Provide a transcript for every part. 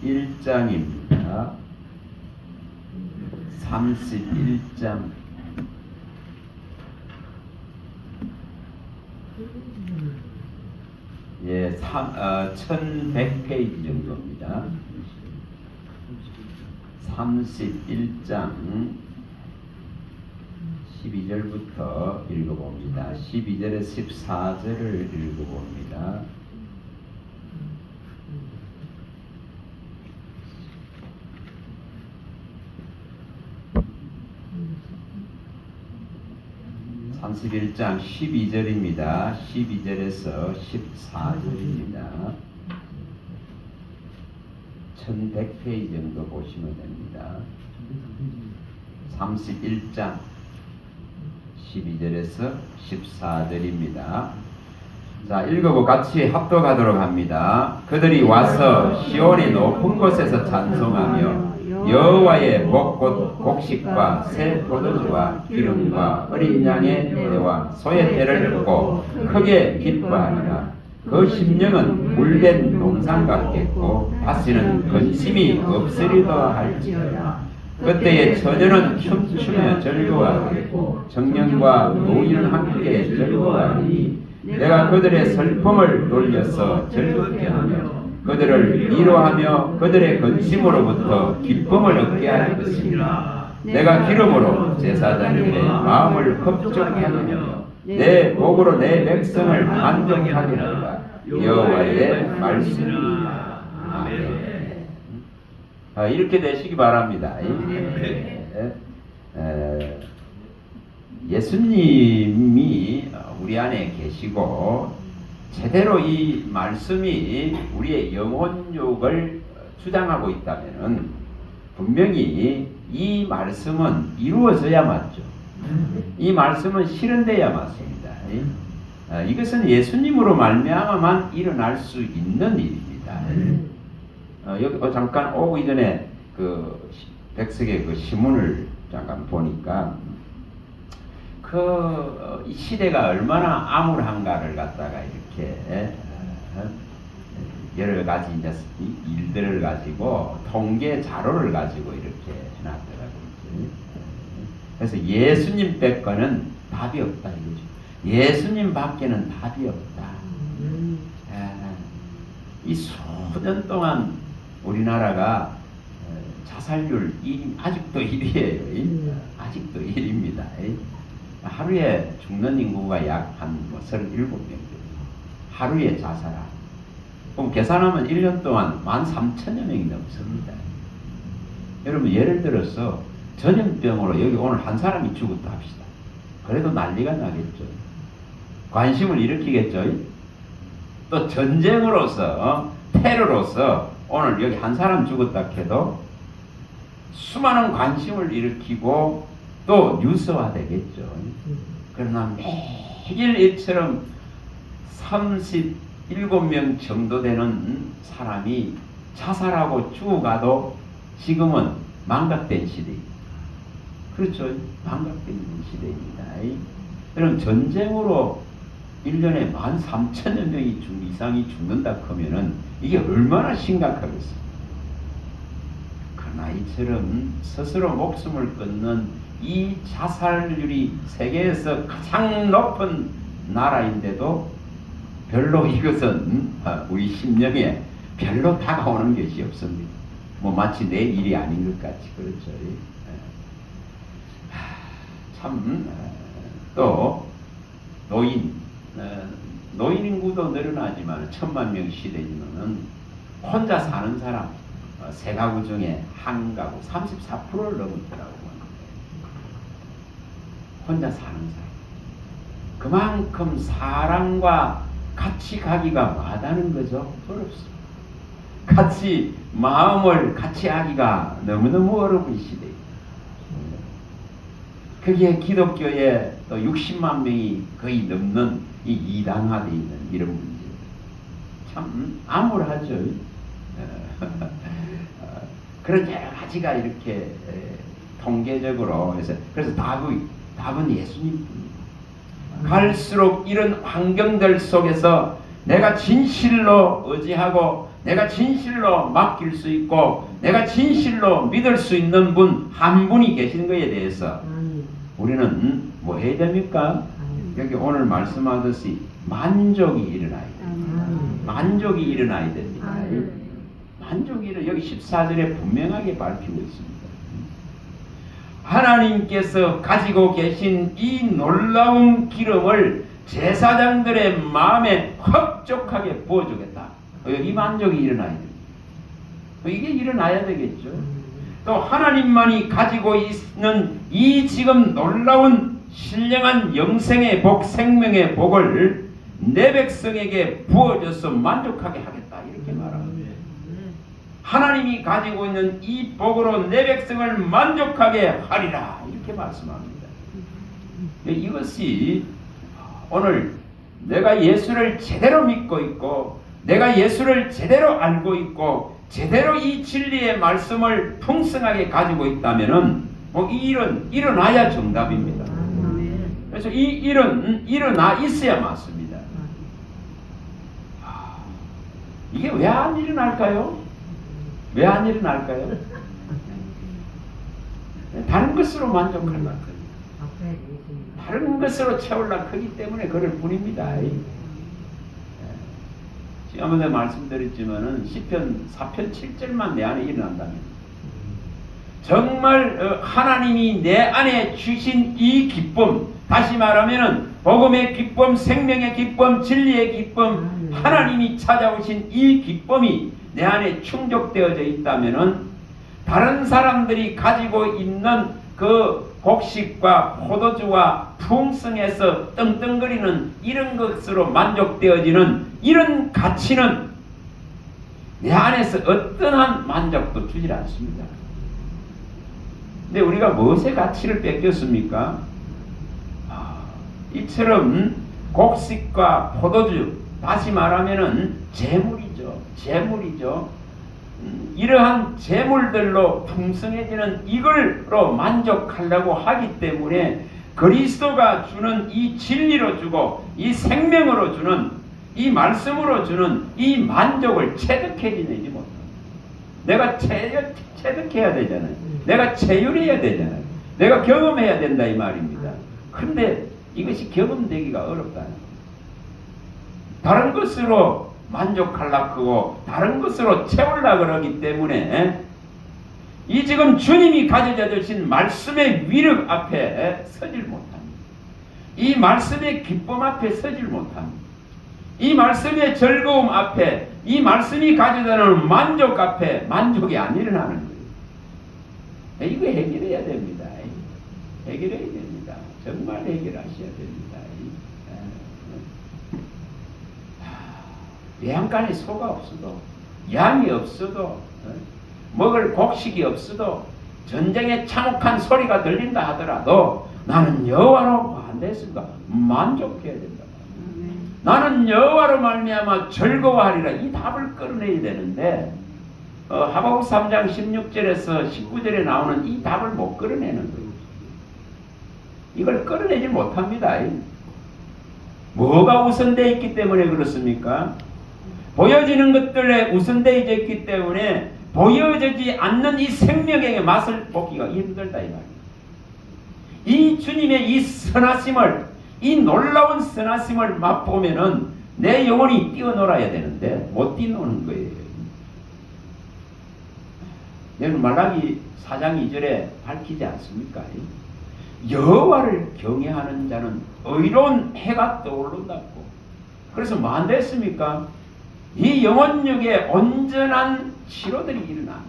31장입니다. 31장. 예, 1100페이지 정도입니다. 31장 12절부터 읽어봅니다. 12절에 14절을 읽어봅니다. (31장) 12절입니다. 12절에서 14절입니다. 1100페이지 정도 보시면 됩니다. 31장 12절에서 14절입니다. 자, 읽어보고 같이 합독하도록 합니다. 그들이 와서 시온의 높은 곳에서 찬송하며 여호와의 복 곡식과 새 포도주와 기름과 어린 양의 배와 소의 떼를 듣고 크게 기뻐하니라. 그 심령은 물된 동상 같겠고 다시는 근심이 없으리다 할지어다. 그때에 처녀는 춤추며 즐거워하겠고 청년과 노인은 함께 즐거워하니 내가 그들의 슬픔을 돌려서 즐겁게 하며 그들을 위로하며 그들의 근심으로부터 기쁨을 얻게 할 것입니다. 내가 기름으로 제사장들의 마음을 급족하게 하며 내 복으로 내 백성을 만족하게 하리라. 여호와의 말씀입니다. 아멘. 이렇게 되시기 바랍니다. 예수님이 우리 안에 계시고 제대로 이 말씀이 우리의 영혼육을 주장하고 있다면 분명히 이 말씀은 이루어져야 맞죠. 이 말씀은 실현돼야 맞습니다. 이것은 예수님으로 말미암아만 일어날 수 있는 일입니다. 여기 잠깐 오기 전에 그 백석의 그 신문을 잠깐 보니까 이 시대가 얼마나 암울한가를 갖다가 이렇게 여러 가지 이제 일들을 가지고 통계 자료를 가지고 이렇게 해놨더라고요. 그래서 예수님 빼고는 답이 없다 이거죠. 예수님 밖에는 답이 없다. 이 수년 동안 우리나라가 자살률 아직도 1위에요. 아직도 1위입니다. 하루에 죽는 인구가 약 한 37명 정도. 하루에 자살한. 그럼 계산하면 1년 동안 13,000여 명이 넘습니다. 여러분 예를 들어서 전염병으로 여기 오늘 한 사람이 죽었다 합시다. 그래도 난리가 나겠죠. 관심을 일으키겠죠. 또 전쟁으로서 테러로서 오늘 여기 한 사람 죽었다 해도 수많은 관심을 일으키고 또 뉴스화 되겠죠. 그러나 매일 이처럼 37명 정도 되는 사람이 자살하고 죽어가도 지금은 망각된 시대입니다. 그렇죠. 망각된 시대입니다. 그럼 전쟁으로 1년에 13,000여 명이 이상이 죽는다 하면은 이게 얼마나 심각하겠습니까? 그러나 이처럼 스스로 목숨을 끊는 이 자살률이 세계에서 가장 높은 나라인데도 별로 이것은 우리 심령에 별로 다가오는 것이 없습니다. 뭐 마치 내 일이 아닌 것 같이 그렇죠. 참 또 노인 인구도 늘어나지만 1000만 명 시대이면은 혼자 사는 사람 세 가구 중에 한 가구 34%를 넘었더라고요. 혼자 사는 사람. 그만큼 사람과 같이 가기가 마다는 거죠. 어렵습니다. 같이 마음을 같이 하기가 너무너무 어려운 시대입니다. 거기에 기독교에 또 60만 명이 거의 넘는 이 이단화되어 있는 이런 문제. 참 암울하죠. 그런 여러 가지가 이렇게 통계적으로 그래서 답은 예수님뿐입니다. 갈수록 이런 환경들 속에서 내가 진실로 의지하고 내가 진실로 맡길 수 있고 내가 진실로 믿을 수 있는 분 한 분이 계신 것에 대해서 우리는 뭐 해야 됩니까? 여기 오늘 말씀하듯이 만족이 일어나야 됩니다. 만족이 일어나야 됩니다. 만족이 여기 14절에 분명하게 밝히고 있습니다. 하나님께서 가지고 계신 이 놀라운 기름을 제사장들의 마음에 흡족하게 부어주겠다. 이 만족이 일어나야 됩니다. 이게 일어나야 되겠죠. 또 하나님만이 가지고 있는 이 지금 놀라운 신령한 영생의 복, 생명의 복을 내 백성에게 부어줘서 만족하게 하겠다. 이렇게 말합니다. 하나님이 가지고 있는 이 복으로 내 백성을 만족하게 하리라. 이렇게 말씀합니다. 이것이 오늘 내가 예수를 제대로 믿고 있고 내가 예수를 제대로 알고 있고 제대로 이 진리의 말씀을 풍성하게 가지고 있다면은 이 일은 일어나야 정답입니다. 그래서 이 일은 일어나 있어야 맞습니다. 이게 왜 안 일어날까요? 왜 안 일어날까요? 다른 것으로 만족하려고 합니다. 다른 것으로 채우려고 하기 때문에 그럴 뿐입니다. 지난번에 말씀드렸지만은 시편 4편 7절만 내 안에 일어난다면 정말 하나님이 내 안에 주신 이 기쁨, 다시 말하면은 복음의 기쁨, 생명의 기쁨, 진리의 기쁨, 하나님이 찾아오신 이 기쁨이 내 안에 충족되어져 있다면은 다른 사람들이 가지고 있는 그 곡식과 포도주와 풍성해서 떵떵거리는 이런 것으로 만족되어지는 이런 가치는 내 안에서 어떠한 만족도 주질 않습니다. 근데 우리가 무엇의 가치를 뺏겼습니까? 이처럼 곡식과 포도주, 다시 말하면은 재물이죠. 이러한 재물들로 풍성해지는 이걸로 만족하려고 하기 때문에 그리스도가 주는 이 진리로 주고 이 생명으로 주는 이 말씀으로 주는 이 만족을 체득해지지 못합니다. 내가 체득해야 되잖아요. 내가 체휼해야 되잖아요. 내가 경험해야 된다 이 말입니다. 그런데 이것이 경험되기가 어렵다. 다른 것으로 만족하려고 하고 다른 것으로 채우려고 그러기 때문에 이 지금 주님이 가져다 주신 말씀의 위력 앞에 서질 못합니다. 이 말씀의 기쁨 앞에 서질 못합니다. 이 말씀의 즐거움 앞에 이 말씀이 가져다 놓은 만족 앞에 만족이 안 일어나는 거예요. 이거 해결해야 됩니다. 해결해야 됩니다. 정말 해결하셔야 됩니다. 외양간에 소가 없어도 양이 없어도 먹을 곡식이 없어도 전쟁의 참혹한 소리가 들린다 하더라도 나는 여호와로 안됐습니다. 만족해야 된다. 나는 여호와로 말미암아 즐거워하리라. 이 답을 끌어내야 되는데 하박국 3장 16절에서 19절에 나오는 이 답을 못 끌어내는 거예요. 이걸 끌어내지 못합니다. 뭐가 우선되어 있기 때문에 그렇습니까? 보여지는 것들에 우선되어 있기 때문에 보여지지 않는 이 생명의 맛을 보기가 힘들다 이 말이에요. 이 주님의 이 선하심을, 이 놀라운 선하심을 맛보면은 내 영혼이 뛰어놀아야 되는데 못 뛰노는 거예요. 여러분 말라기 4장 2절에 밝히지 않습니까? 여호와를 경외하는 자는 의로운 해가 떠오른다고. 그래서 뭐 안 됐습니까? 이 영혼력에 온전한 치료들이 일어납니다.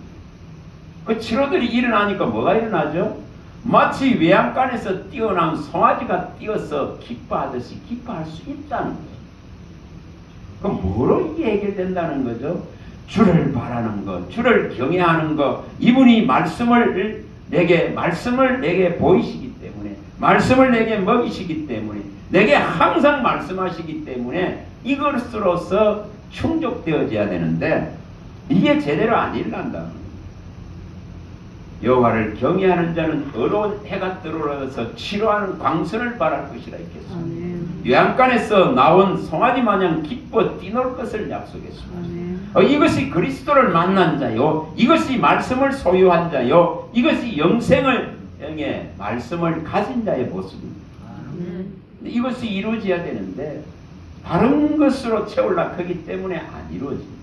그 치료들이 일어나니까 뭐가 일어나죠? 마치 외양간에서 뛰어난 송아지가 뛰어서 기뻐하듯이 기뻐할 수 있다는 거죠. 그럼 뭐로 이게 해결된다는 거죠? 주를 바라는 것, 주를 경외하는 것, 이분이 말씀을 내게 보이시기 때문에, 말씀을 내게 먹이시기 때문에, 내게 항상 말씀하시기 때문에 이것으로서 충족되어져야 되는데 이게 제대로 안 일어난다. 여호와를 경외하는 자는 어두운 해가 들어올라서 치료하는 광선을 발할 것이라 했겠습니다. 요양간에서 나온 송아지 마냥 기뻐 뛰놀 것을 약속했습니다. 이것이 그리스도를 만난 자요, 이것이 말씀을 소유한 자요, 이것이 영생의 말씀을 가진 자의 모습입니다. 이것이 이루어져야 되는데 다른 것으로 채우려 하기 때문에 안 이루어집니다.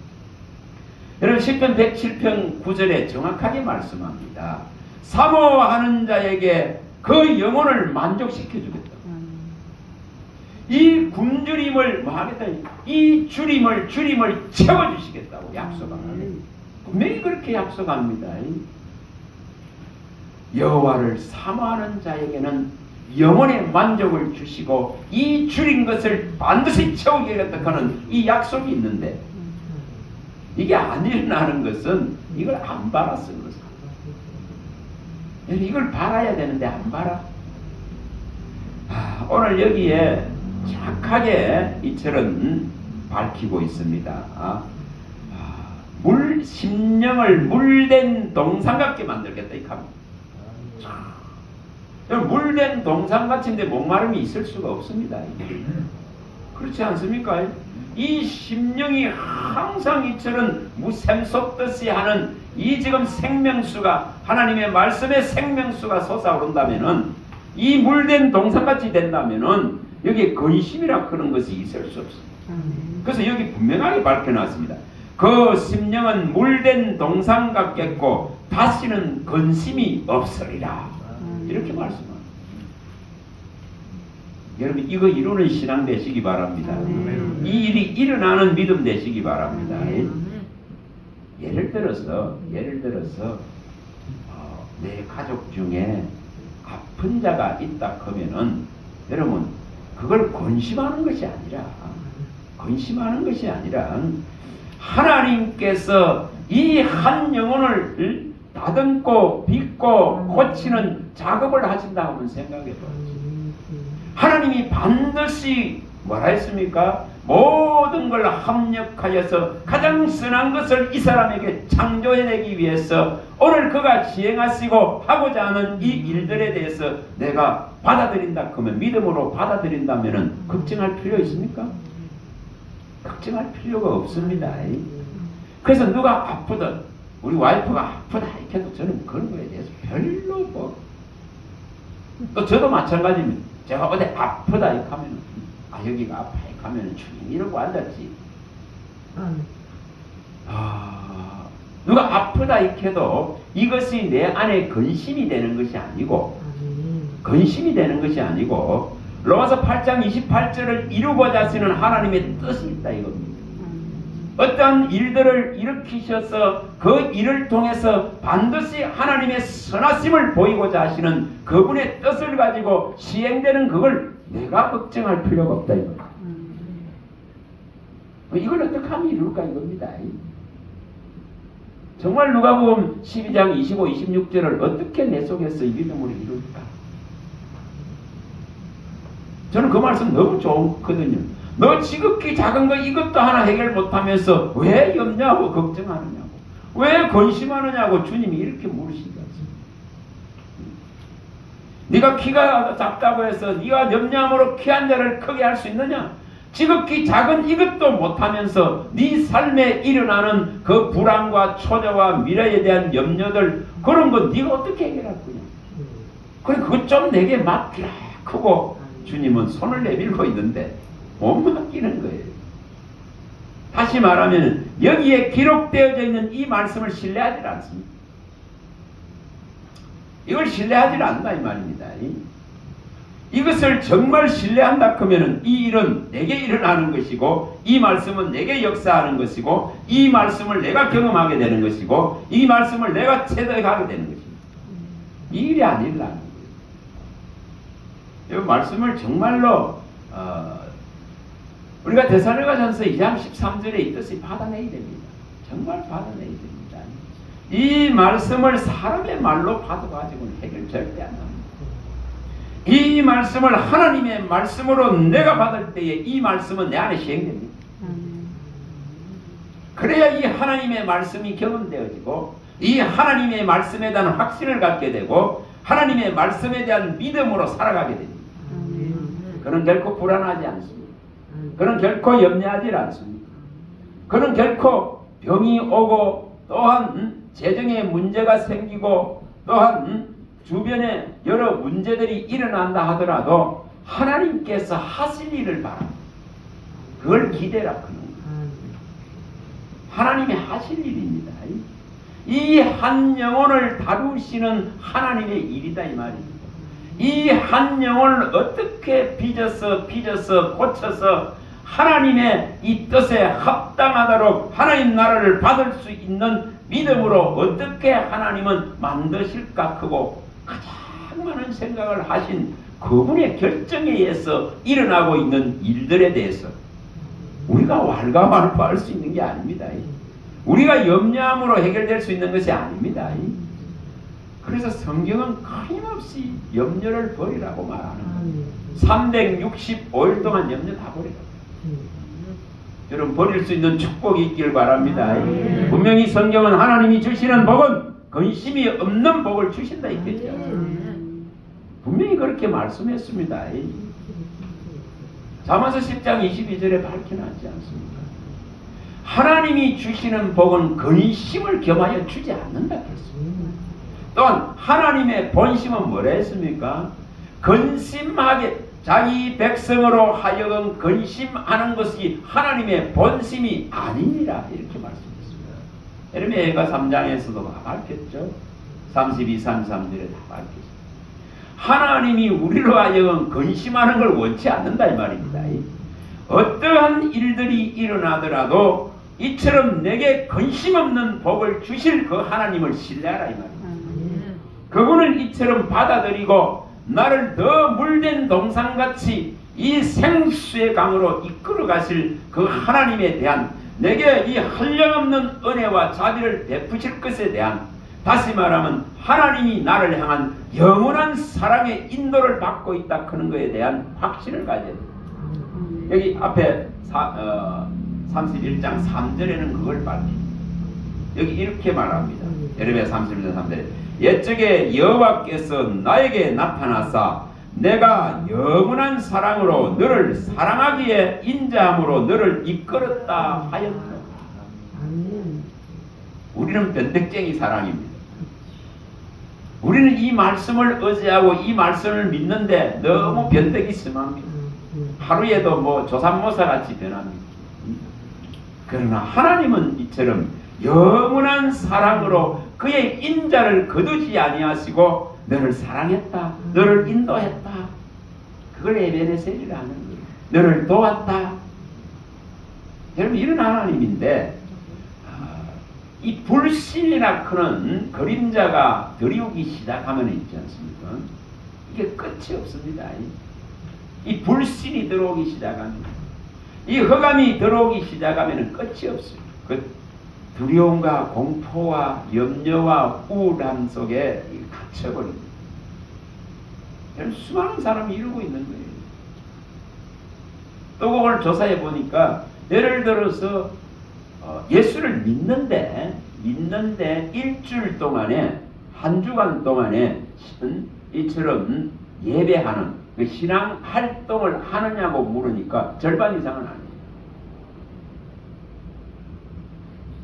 여러분 시편 107편 9절에 정확하게 말씀합니다. 사모하는 자에게 그 영혼을 만족시켜 주겠다. 이 굶주림을 뭐 하겠다. 이 주림을 채워주시겠다고 약속합니다. 분명히 그렇게 약속합니다. 여호와를 사모하는 자에게는 영혼의 만족을 주시고 이 줄인 것을 반드시 채우겠다 하는 이 약속이 있는데 이게 안 일어나는 것은 이걸 안 바라서 그렇습니다. 이걸 바라야 되는데 안 바라. 오늘 여기에 정확하게 이처럼 밝히고 있습니다. 심령을 물된 동상 같게 만들겠다 이 갑니다. 물된 동상 같은데 목마름이 있을 수가 없습니다. 그렇지 않습니까? 이 심령이 항상 이처럼 무샘솟듯이 하는 이 지금 생명수가 하나님의 말씀의 생명수가 솟아오른다면은 이 물된 동상같이 된다면은 여기에 근심이라 그런 것이 있을 수 없습니다. 그래서 여기 분명하게 밝혀놨습니다. 그 심령은 물된 동상 같겠고 다시는 근심이 없으리라. 이렇게 말씀합니다. 여러분 이거 이루는 신앙 되시기 바랍니다. 이 일이 일어나는 믿음 되시기 바랍니다. 예를 들어서 내 가족 중에 아픈 자가 있다 하면은 여러분 그걸 근심하는 것이 아니라 하나님께서 이 한 영혼을 다듬고 빚고 고치는 작업을 하신다 하면 생각해 보세요. 하나님이 반드시 뭐라 했습니까? 모든 걸 합력하여서 가장 선한 것을 이 사람에게 창조해내기 위해서 오늘 그가 시행하시고 하고자 하는 이 일들에 대해서 내가 받아들인다 그러면 믿음으로 받아들인다면 걱정할 필요 있습니까? 걱정할 필요가 없습니다. 그래서 누가 아프든 우리 와이프가 아프다 이렇게 해도 저는 그런 거에 대해서 별로 또 저도 마찬가지입니다. 제가 어디 아프다 이렇게 하면 여기가 아파 이렇게 하면 주님 이러고 앉았지. 누가 아프다 이렇게 해도 이것이 내 안에 근심이 되는 것이 아니고 로마서 8장 28절을 이루고자 하시는 하나님의 뜻이 있다 이겁니다. 어떠한 일들을 일으키셔서 그 일을 통해서 반드시 하나님의 선하심을 보이고자 하시는 그분의 뜻을 가지고 시행되는 그걸 내가 걱정할 필요가 없다 이거예요. 이걸 어떻게 하면 이룰까 이겁니다. 정말 누가복음 12장 25, 26절을 어떻게 내 속에서 이 믿음으로 이룰까? 저는 그 말씀 너무 좋거든요. 너 지극히 작은 거 이것도 하나 해결 못하면서 왜 염려하고 걱정하느냐고, 왜 근심하느냐고 주님이 이렇게 물으시지 않습니까? 네가 키가 작다고 해서 네가 염려함으로 키 한 자를 크게 할 수 있느냐? 지극히 작은 이것도 못하면서 네 삶에 일어나는 그 불안과 초조와 미래에 대한 염려들 그런 거 네가 어떻게 해결할 거냐? 그래 그것 좀 내게 맡기라 크고 주님은 손을 내밀고 있는데 못 맡기는 거예요. 다시 말하면 여기에 기록되어져 있는 이 말씀을 신뢰하지 않습니다. 이걸 신뢰하지 않는다 이 말입니다. 이것을 정말 신뢰한다 하면 이 일은 내게 일어나는 것이고 이 말씀은 내게 역사하는 것이고 이 말씀을 내가 경험하게 되는 것이고 이 말씀을 내가 체득하게 되는 것입니다. 이 일이 안 일어나는 거예요. 이 말씀을 정말로 우리가 데살로니가전서 2장 13절에 이 뜻이 받아내야 됩니다. 정말 받아내야 됩니다. 이 말씀을 사람의 말로 받아가지고는 해결 절대 안 합니다. 이 말씀을 하나님의 말씀으로 내가 받을 때에 이 말씀은 내 안에 시행됩니다. 그래야 이 하나님의 말씀이 경험되어지고 이 하나님의 말씀에 대한 확신을 갖게 되고 하나님의 말씀에 대한 믿음으로 살아가게 됩니다. 그는 결코 불안하지 않습니다. 그는 결코 염려하지 않습니다. 그는 결코 병이 오고 또한 재정에 문제가 생기고 또한 주변에 여러 문제들이 일어난다 하더라도 하나님께서 하실 일을 바랍니다. 그걸 기대라 그는 하나님이 하실 일입니다. 이 한 영혼을 다루시는 하나님의 일이다 이 말입니다. 이 한 영혼을 어떻게 빚어서 고쳐서 하나님의 이 뜻에 합당하도록 하나님 나라를 받을 수 있는 믿음으로 어떻게 하나님은 만드실까 크고 가장 많은 생각을 하신 그분의 결정에 의해서 일어나고 있는 일들에 대해서 우리가 왈가왈부할 수 있는 게 아닙니다. 우리가 염려함으로 해결될 수 있는 것이 아닙니다. 그래서 성경은 끊임없이 염려를 버리라고 말하는 거예요. 365일 동안 염려 다 버리라고. 여러분 버릴 수 있는 축복이 있길 바랍니다. 분명히 성경은 하나님이 주시는 복은 근심이 없는 복을 주신다 했겠죠. 분명히 그렇게 말씀했습니다. 잠언서 10장 22절에 밝혀놨지 않습니까? 하나님이 주시는 복은 근심을 겸하여 주지 않는다 했습니다. 또한 하나님의 본심은 뭐라 했습니까? 근심하게 자기 백성으로 하여금 근심하는 것이 하나님의 본심이 아니니라 이렇게 말씀했습니다. 에르미야가 3장에서도 다 밝혔죠. 32, 33절에 다 밝혔습니다. 하나님이 우리로 하여금 근심하는 걸 원치 않는다 이 말입니다. 어떠한 일들이 일어나더라도 이처럼 내게 근심 없는 복을 주실 그 하나님을 신뢰하라 이 말입니다. 그분을 이처럼 받아들이고 나를 더 물된 동산같이 이 생수의 강으로 이끌어 가실 그 하나님에 대한 내게 이 한량없는 은혜와 자비를 베푸실 것에 대한 다시 말하면 하나님이 나를 향한 영원한 사랑의 인도를 받고 있다 하는 것에 대한 확신을 가져야 됩니다. 여기 앞에 31장 3절에는 그걸 밝힙니다. 여기 이렇게 말합니다. 예레미야 31장 3절에 옛적에 여호와께서 나에게 나타나사 내가 영원한 사랑으로 너를 사랑하기에 인자함으로 너를 이끌었다 하였다. 우리는 변덕쟁이 사랑입니다. 우리는 이 말씀을 의지하고 이 말씀을 믿는데 너무 변덕이 심합니다. 하루에도 뭐 조삼모사 같이 변합니다. 그러나 하나님은 이처럼 영원한 사랑으로 그의 인자를 거두지 아니하시고 너를 사랑했다, 너를 인도했다. 그걸 에베네셀이라 하는 거예요. 너를 도왔다. 여러분 이런 하나님인데 이 불신이라 크는 그림자가 들이오기 시작하면 있지 않습니까? 이게 끝이 없습니다. 이 불신이 들어오기 시작하면 이 흑암이 들어오기 시작하면 끝이 없어요. 그 두려움과 공포와 염려와 우울함 속에 갇혀버립니다. 수많은 사람이 이러고 있는 거예요. 또 그걸 조사해 보니까 예를 들어서 예수를 믿는데 일주일 동안에 한 주간 동안에 이처럼 예배하는 그 신앙 활동을 하느냐고 물으니까 절반 이상은 아니에요.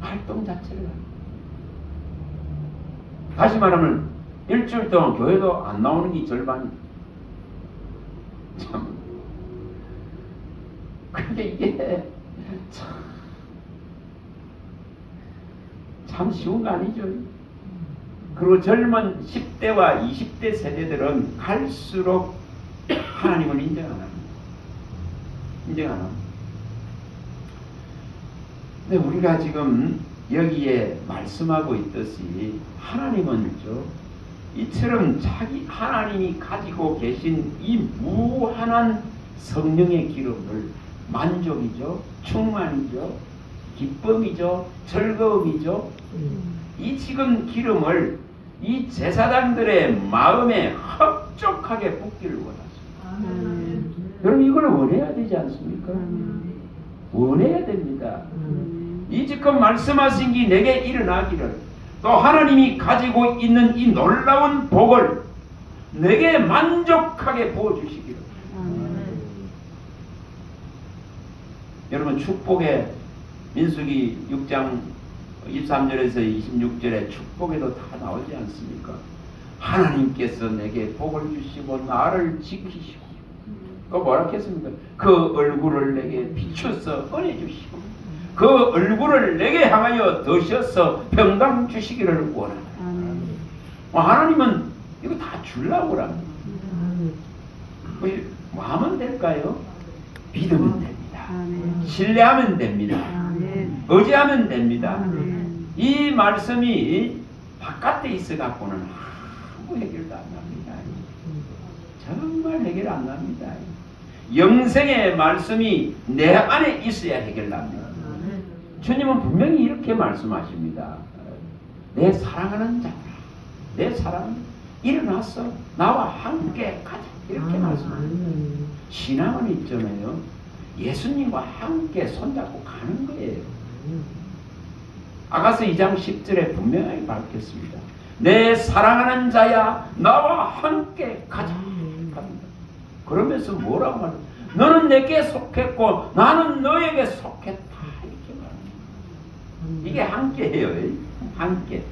활동 자체를 다시 말하면 일주일 동안 교회도 안 나오는 게 절반이다. 참 근데 이게 참 쉬운 거 아니죠. 그리고 젊은 10대와 20대 세대들은 갈수록 하나님을 인정 안 합니다. 인정 안 합니다. 근데 우리가 지금 여기에 말씀하고 있듯이 하나님은 이처럼 자기 하나님이 가지고 계신 이 무한한 성령의 기름을 만족이죠, 충만이죠, 기쁨이죠, 즐거움이죠. 이 지금 기름을 이 제사장들의 마음에 흡족하게 붓기를 원하십니다. 여러분 이걸 원해야 되지 않습니까? 원해야 됩니다. 이 지금 말씀하신 게 내게 일어나기를, 또 하나님이 가지고 있는 이 놀라운 복을 내게 만족하게 부어주시기를. 여러분, 축복에 민수기 6장 23절에서 26절에 축복에도 다 나오지 않습니까? 하나님께서 내게 복을 주시고 나를 지키시고, 그 뭐라 했습니까? 그 얼굴을 내게 비춰서 은혜 주시고, 그 얼굴을 내게 향하여 드셔서 평강 주시기를 원하라. 하나님은 이거 다 주려고 합니다. 뭐 하면 될까요? 믿으면 됩니다. 신뢰하면 됩니다. 의지하면 됩니다. 이 말씀이 바깥에 있어 갖고는 아무 해결도 안 납니다. 정말 해결 안 납니다. 영생의 말씀이 내 안에 있어야 해결납니다. 주님은 분명히 이렇게 말씀하십니다. 내 사랑하는 자라, 내 사랑 일어나서 나와 함께 가자, 이렇게 말씀합니다. 신앙은 있잖아요, 예수님과 함께 손잡고 가는 거예요. 아가서 2장 10절에 분명하게 밝혔습니다. 내 사랑하는 자야, 나와 함께 가자. 그러면서 뭐라고 말해요? 너는 내게 속했고 나는 너에게 속했다, 이렇게 말합니다. 이게 함께예요. 함께.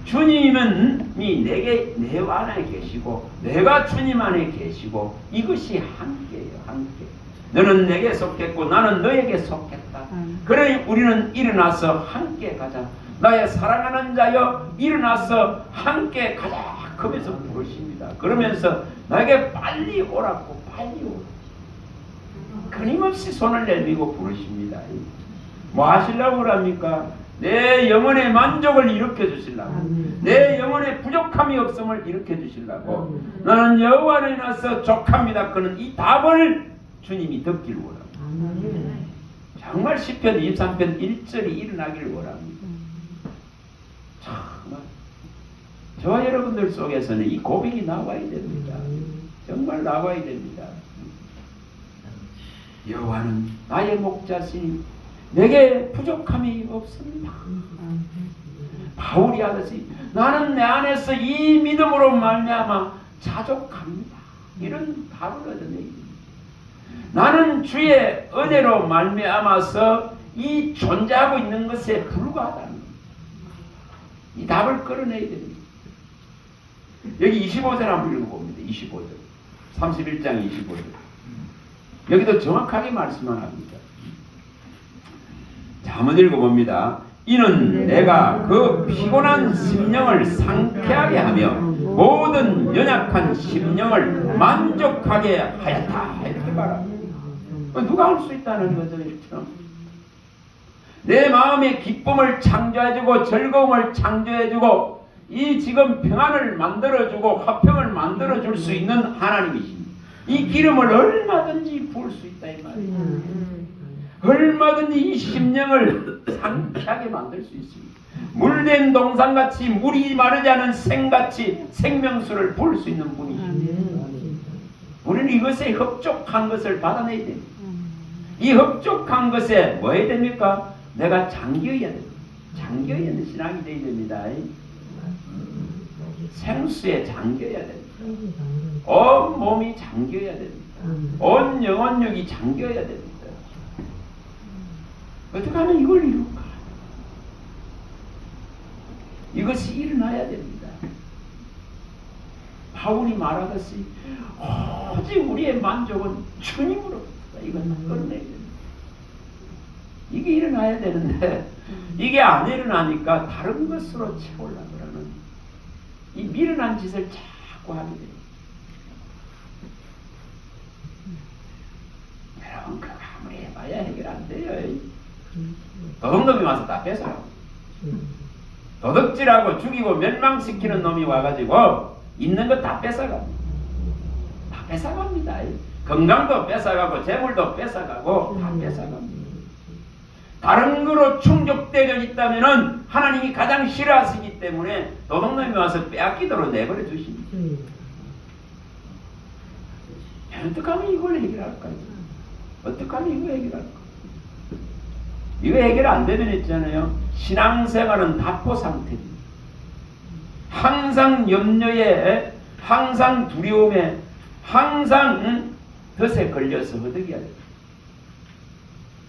주님은 내 안에 계시고 내가 주님 안에 계시고, 이것이 함께예요. 함께. 너는 내게 속했고 나는 너에게 속했다. 그러니 우리는 일어나서 함께 가자. 나의 사랑하는 자여, 일어나서 함께 가자. 그러면서 부르십니다. 그러면서 나에게 빨리 오라고, 빨리 오라. 끊임없이 손을 내밀고 부르십니다. 뭐 하시려고 그럽니까? 내 영혼의 만족을 일으켜 주시려고, 내 영혼의 부족함이 없음을 일으켜 주시려고, 나는 여호와를 인하서 족합니다. 그는 이 답을 주님이 듣길 원합니다. 정말 시편 23편 1절이 일어나기를 원합니다. 정말 저와 여러분들 속에서는 이 고백이 나와야 됩니다. 정말 나와야 됩니다. 여호와는 나의 목자시니 내게 부족함이 없습니다. 바울이 하듯이 나는 내 안에서 이 믿음으로 말미암아 자족합니다. 이런 답을 얻어내기. 나는 주의 은혜로 말미암아서 이 존재하고 있는 것에 불과하다는 것. 이 답을 끌어내야 됩니다. 여기 25절 한번 읽어봅니다. 25절. 31장 25절. 여기도 정확하게 말씀만 합니다. 자, 한번 읽어봅니다. 이는 내가 그 피곤한 심령을 상쾌하게 하며 모든 연약한 심령을 만족하게 하였다. 이렇게 말합니다. 누가 할 수 있다는 거죠? 이처럼 내 마음에 기쁨을 창조해주고 즐거움을 창조해주고 이 지금 평안을 만들어주고 화평을 만들어줄 수 있는 하나님이십니다. 이 기름을 얼마든지 부을 수 있다 이 말이에요. 얼마든지 이 심령을 상쾌하게 만들 수 있습니다. 물된 동산같이 물이 마르지 않은 생같이 생명수를 부을 수 있는 분이십니다. 우리는 이것에 흡족한 것을 받아내야 됩니다. 이 흡족한 것에 뭐 해야 됩니까? 내가 잠겨야 됩니다. 잠겨야 되는 신앙이 되어야 됩니다. 생수에 잠겨야 됩니다. 온 몸이 잠겨야 됩니다. 온 영혼력이 잠겨야 됩니다. 어떻게 하면 이걸 이룰까? 이것이 일어나야 됩니다. 바울이 말하듯이 오직 우리의 만족은 주님으로부터. 이건 끝내야 됩니다. 이게 일어나야 되는데 이게 안 일어나니까 다른 것으로 채우려고 그러는 이 미련한 짓을 자꾸 하게 됩니다. 여러분, 그거 아무리 해봐야 해결 안 돼요. 도둑놈이 와서 다 뺏어요. 도둑질하고 죽이고 멸망시키는 놈이 와가지고 있는 거 다 뺏어갑니다. 다 뺏어갑니다. 건강도 뺏어가고 재물도 뺏어가고 다 뺏어갑니다. 다른 거로 충족되어 있다면은 하나님이 가장 싫어하시기 때문에 도둑놈이 와서 빼앗기도록 내버려 주십니다. 어떻게 하면 이걸 해결할까요? 어떻게 하면 이걸 해결할까? 이거 해결 안 되면 있잖아요. 신앙생활은 답보 상태입니다. 항상 염려에, 항상 두려움에, 항상 덫에 걸려서 허덕여야 돼요.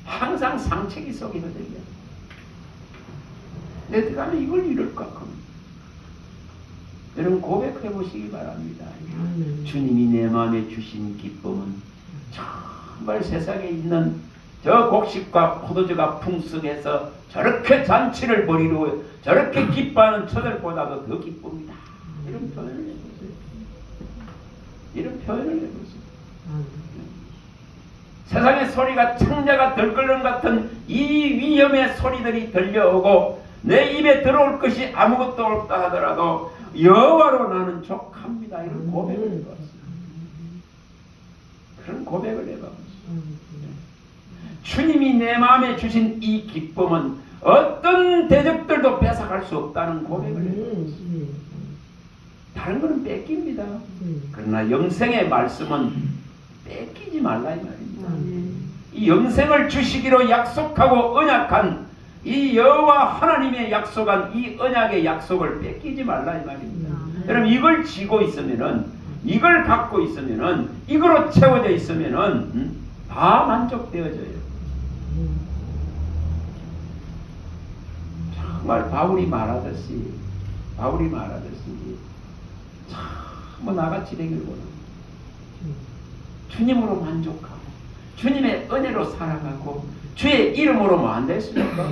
항상 상책이 속에 허덕여야 돼요. 내가 하면 이걸 이룰까? 여러분 고백해 보시기 바랍니다. 주님이 내 마음에 주신 기쁨은 정말 세상에 있는 저 곡식과 포도주가 풍성해서 저렇게 잔치를 벌이고 저렇게 기뻐하는 저들보다도 더 기쁩니다. 이런 표현을 해보세요. 이런 표현을 해보세요. 세상의 소리가 창자가 덜끓는 같은 이 위험의 소리들이 들려오고 내 입에 들어올 것이 아무것도 없다 하더라도 여호와로 나는 족합니다. 이런 고백을 해봤어요. 그런 고백을 해봤어요. 주님이 내 마음에 주신 이 기쁨은 어떤 대적들도 뺏어갈 수 없다는 고백을 해봤어요. 다른 거는 뺏깁니다. 그러나 영생의 말씀은 뺏기지 말라 이 말입니다. 이 영생을 주시기로 약속하고 언약한 이 여호와 하나님의 약속한 이 언약의 약속을 뺏기지 말라 이 말입니다. 여러분 이걸 쥐고 있으면은, 이걸 갖고 있으면은, 이거로 채워져 있으면은 다 만족되어져요. 정말 바울이 말하듯이 참 나같이 되길 원합니다. 주님으로 만족하고 주님의 은혜로 살아가고 주의 이름으로 뭐 안 됐습니까?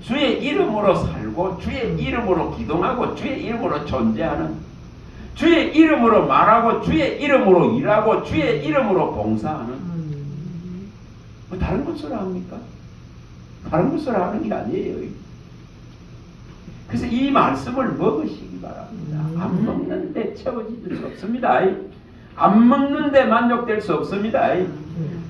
주의 이름으로 살고 주의 이름으로 기도하고 주의 이름으로 존재하는, 주의 이름으로 말하고 주의 이름으로 일하고 주의 이름으로 봉사하는, 뭐 다른 것으로 합니까? 다른 것으로 하는 게 아니에요. 그래서 이 말씀을 먹으시기 바랍니다. 안 먹는데 채워질 수 없습니다. 안 먹는데 만족될 수 없습니다.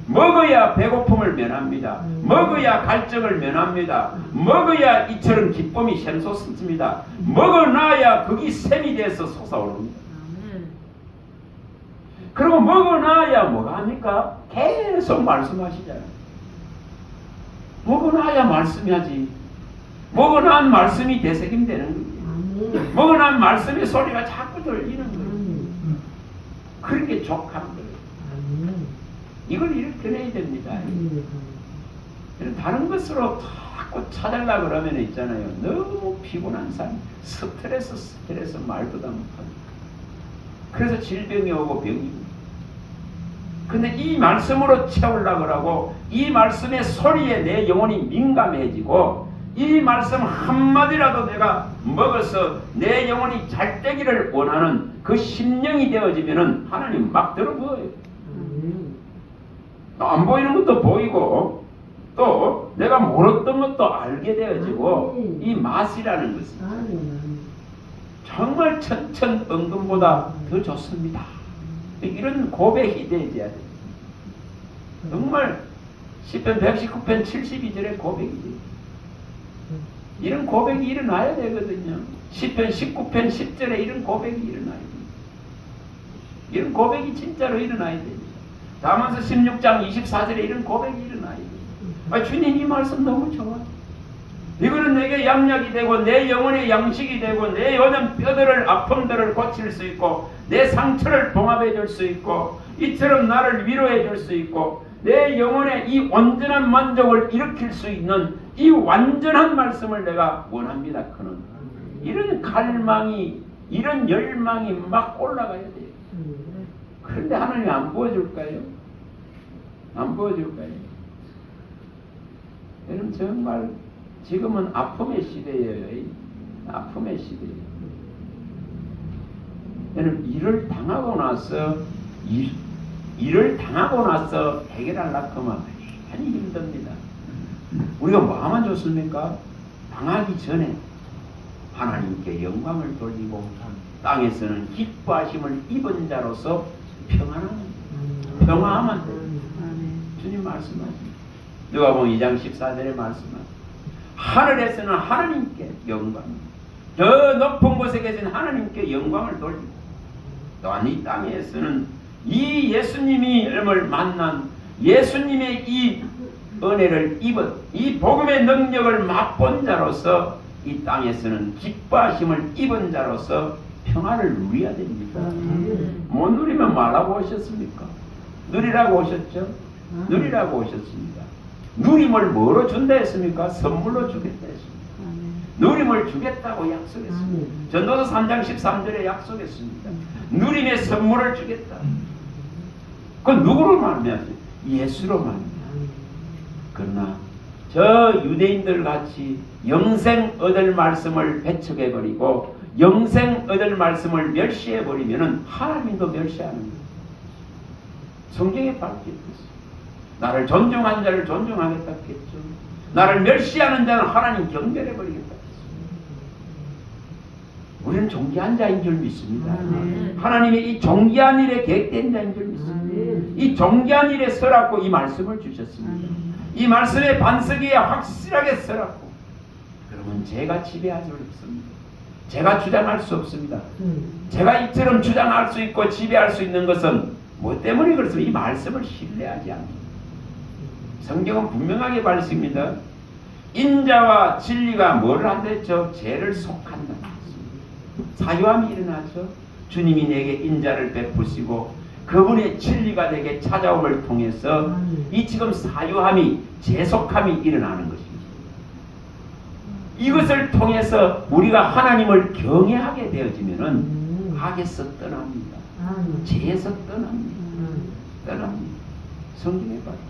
먹어야 배고픔을 면합니다. 먹어야 갈증을 면합니다. 먹어야 이처럼 기쁨이 샘솟습니다. 먹어놔야 거기 샘이 돼서 솟아오릅니다. 그리고 먹어놔야 뭐가 합니까? 계속 말씀하시잖아요. 먹어놔야 말씀이 하지. 먹어놓은 말씀이 되새김되는 거예요. 먹어놓은 말씀의 소리가 자꾸 들리는 거예요. 그런 게 족한 거예요. 이걸 이렇게 내야 됩니다. 다른 것으로 자꾸 찾으려고 그러면 있잖아요. 너무 피곤한 삶, 스트레스 말도 다 못합니다. 그래서 질병이 오고 병이 오고. 근데 이 말씀으로 채우려고 하고 이 말씀의 소리에 내 영혼이 민감해지고 이 말씀 한마디라도 내가 먹어서 내 영혼이 잘 되기를 원하는 그 심령이 되어지면은 하나님 막 들어보여요. 안 보이는 것도 보이고 또 내가 몰랐던 것도 알게 되어지고 이 맛이라는 것은 정말 천천임금보다 더 좋습니다. 이런 고백이 되어야 돼요. 정말 시편 119편 72절의 고백이지. 이런 고백이 일어나야 되거든요. 시편 19편 10절에 이런 고백이 일어나야 됩니다. 이런 고백이 진짜로 일어나야 됩니다. 다만서 16장 24절에 이런 고백이 일어나야 됩니다. 주님 이 말씀 너무 좋아. 이거는 내게 양약이 되고 내 영혼의 양식이 되고 내 요즘 뼈들을 아픔들을 고칠 수 있고 내 상처를 봉합해 줄 수 있고 이처럼 나를 위로해 줄 수 있고 내 영혼의 이 온전한 만족을 일으킬 수 있는 이 완전한 말씀을 내가 원합니다. 그는 이런 갈망이 이런 열망이 막 올라가야 돼요. 그런데 하나님이 안 보여줄까요? 안 보여줄까요? 여러분 정말 지금은 아픔의 시대예요. 아픔의 시대예요. 여러분 일을 당하고 나서 해결하려고 하면 많이 힘듭니다. 우리가 뭐 하면 좋습니까? 당하기 전에 하나님께 영광을 돌리고 땅에서는 기뻐하심을 입은 자로서 평안하면 돼요. 주님 말씀하십니다. 누가복음 2장 14절에 말씀하십니다. 하늘에서는 하나님께 영광, 저 높은 곳에 계신 하나님께 영광을 돌리고 또한 이 땅에서는 이 예수님을 만난 예수님의 이 은혜를 입은 이 복음의 능력을 맛본 자로서 이 땅에서는 기뻐하심을 입은 자로서 평화를 누려야 됩니다. 못 누리면 말라고 오셨습니까? 누리라고 오셨죠? 누리라고 오셨습니다. 누림을 뭐로 준다 했습니까? 선물로 주겠다 했습니다. 누림을 주겠다고 약속했습니다. 전도서 3장 13절에 약속했습니다. 누림의 선물을 주겠다. 그건 누구로 말미암지? 예수로 말미암지. 그러나 저 유대인들 같이 영생 얻을 말씀을 배척해버리고 영생 얻을 말씀을 멸시해버리면 하나님도 멸시하는 거예요. 성경에 밝혀있어요. 나를 존중한 자를 존중하겠다 했죠. 나를 멸시하는 자는 하나님 경멸해버리겠다 했어요. 우리는 존귀한 자인 줄 믿습니다. 하나님의 이 존귀한 일에 계획된 자인 줄 믿습니다. 이 존귀한 일에 서라고 이 말씀을 주셨습니다. 이 말씀의 반석에 확실하게 서라고. 그러면 제가 지배할 수 없습니다. 제가 주장할 수 없습니다. 제가 이처럼 주장할 수 있고 지배할 수 있는 것은 뭐 때문에 그렇습니까? 이 말씀을 신뢰하지 않습니다. 성경은 분명하게 밝습니다. 인자와 진리가 뭐를 한다 했죠? 죄를 속한다. 사유함이 일어나죠. 주님이 내게 인자를 베푸시고 그분의 진리가 내게 찾아옴을 통해서 이 지금 사유함이 재속함이 일어나는 것입니다. 이것을 통해서 우리가 하나님을 경외하게 되어지면은 악에서 떠납니다. 죄에서 떠납니다. 떠납니다. 성경에 밝혔습니다.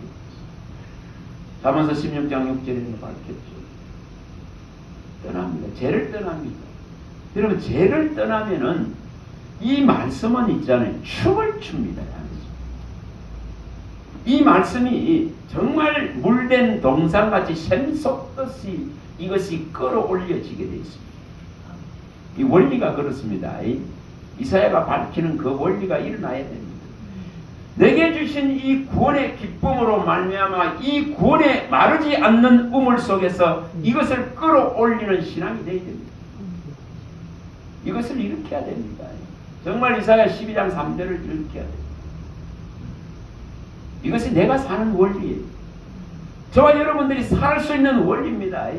잠언서 16장 6절에 밝혔죠. 떠납니다. 죄를 떠납니다. 여러분 죄를 떠나면은 이 말씀은 있잖아요. 춤을 춥니다. 이 말씀이 정말 물된 동상같이 샘솟듯이 이것이 끌어올려지게 되어 있습니다. 이 원리가 그렇습니다. 이사야가 밝히는 그 원리가 일어나야 됩니다. 내게 주신 이 구원의 기쁨으로 말미암아 이 구원에 마르지 않는 우물 속에서 이것을 끌어올리는 신앙이 되어야 됩니다. 이것을 일으켜야 됩니다. 정말 이사야 12장 3절을 일으켜야 됩니다. 이것이 내가 사는 원리예요. 저와 여러분들이 살 수 있는 원리입니다.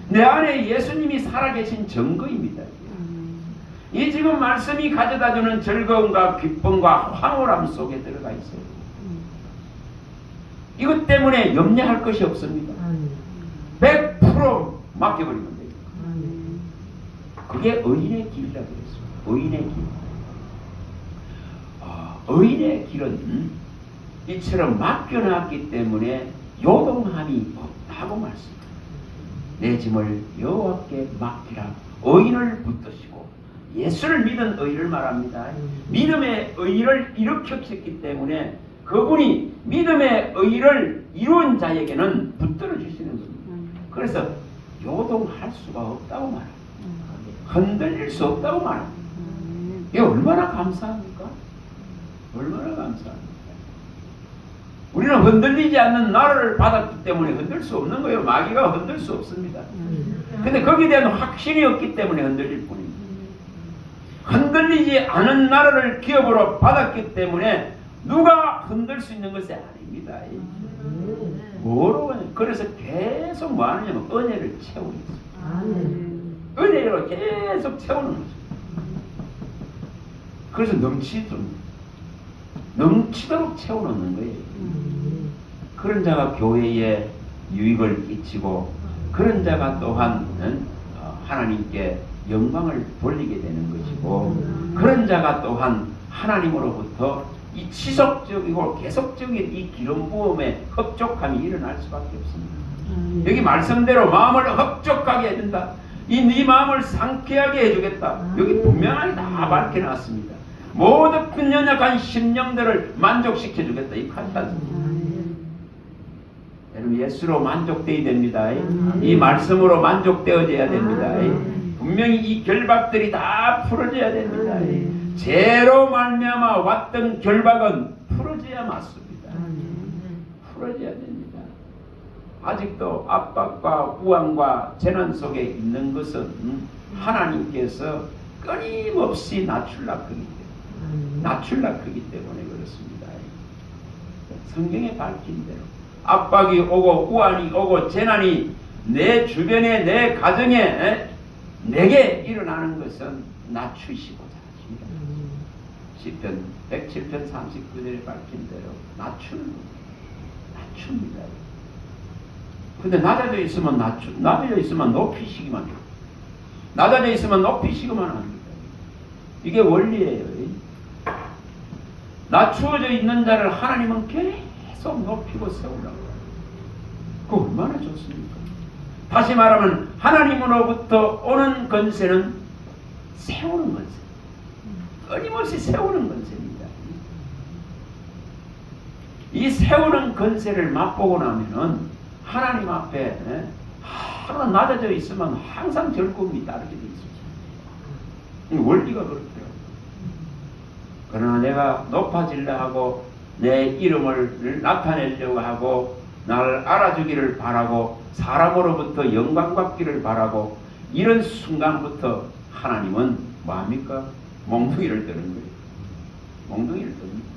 내 안에 예수님이 살아계신 증거입니다. 이 지금 말씀이 가져다주는 즐거움과 기쁨과 황홀함 속에 들어가 있어요. 이것 때문에 염려할 것이 없습니다. 100% 맡겨버리면 돼요. 그게 의인의 길이라고 그랬습니다. 의인의 길. 의인의 길은 이처럼 맡겨놨기 때문에 요동함이 없다고 말씀합니다. 내 짐을 여호와께 맡기라. 의인을 붙드시고 예수를 믿은 의인을 말합니다. 믿음의 의인을 일으켰기 때문에 그분이 믿음의 의인을 이룬 자에게는 붙들어 주시는 겁니다. 그래서 요동할 수가 없다고 말합니다. 흔들릴 수 없다고 말합니다. 이게 얼마나 감사합니까? 얼마나 감사합니까? 우리는 흔들리지 않는 나라를 받았기 때문에 흔들 수 없는 거예요. 마귀가 흔들 수 없습니다. 근데 거기에 대한 확신이 없기 때문에 흔들릴 뿐입니다. 흔들리지 않은 나라를 기업으로 받았기 때문에 누가 흔들 수 있는 것이 아닙니다. 뭐로? 그래서 계속 뭐 하느냐면 은혜를 채우는 거죠. 은혜로 계속 채우는 거죠. 그래서 넘치도록 채워놓는 거예요. 그런 자가 교회에 유익을 끼치고 그런 자가 또한 하나님께 영광을 돌리게 되는 것이고 그런 자가 또한 하나님으로부터 이 지속적이고 계속적인 이 기름 부음에 흡족함이 일어날 수밖에 없습니다. 여기 말씀대로 마음을 흡족하게 해준다. 네 마음을 상쾌하게 해주겠다. 여기 분명하게 다 밝혀놨습니다. 모든 큰 연약한 심령들을 만족시켜 주겠다. 이 칼타입니다. 여러분 예수로 만족되어야 됩니다. 이 말씀으로 만족되어져야 됩니다. 분명히 이 결박들이 다 풀어져야 됩니다. 죄로 말미암아 왔던 결박은 풀어져야 맞습니다. 풀어져야 됩니다. 아직도 압박과 우환과 재난 속에 있는 것은 하나님께서 끊임없이 낮출라 크기 때문에 그렇습니다. 성경에 밝힌 대로 압박이 오고 우환이 오고 재난이 내 주변에 내 가정에 내게 일어나는 것은 낮추시고자 하십니다. 시편 107편 39절에 밝힌 대로 낮춥니다. 근데 낮아져 있으면 낮아져 있으면 높이시기만 해요. 낮아져 있으면 높이시기만 합니다. 이게 원리예요. 낮추어져 있는 자를 하나님은 계속 높이고 세우라고. 그 얼마나 좋습니까? 다시 말하면 하나님으로부터 오는 권세는 세우는 권세. 끊임없이 세우는 권세입니다. 이 세우는 권세를 맛보고 나면은 하나님 앞에 하루 낮아져 있으면 항상 즐거움이 따르게 돼 있습니다. 원리가 그렇더라고요. 그러나 내가 높아지려 하고 내 이름을 나타내려고 하고 나를 알아주기를 바라고 사람으로부터 영광 받기를 바라고 이런 순간부터 하나님은 뭐합니까? 몽둥이를 드는 거예요. 몽둥이를 듭니다.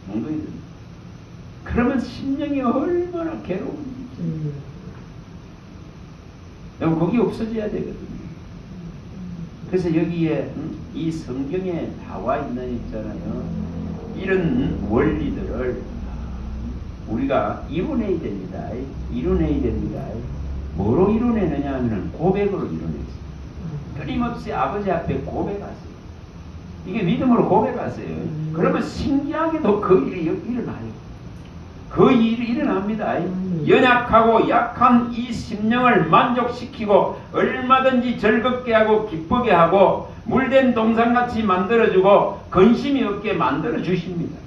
몽둥이를 듭니다. 그러면 심령이 얼마나 괴로운지. 여러분 거기 없어져야 되거든요. 그래서 여기에 이 성경에 나와 있는 있잖아요. 이런 원리들을 우리가 이뤄내야 됩니다. 이뤄내야 됩니다. 뭐로 이뤄내느냐 하면 고백으로 이뤄내죠. 끊임없이 아버지 앞에 고백하세요. 이게 믿음으로 고백하세요. 그러면 신기하게도 그 일이 일어나요. 그 일이 일어납니다. 연약하고 약한 이 심령을 만족시키고 얼마든지 즐겁게 하고 기쁘게 하고 물된 동산같이 만들어주고 근심이 없게 만들어주십니다.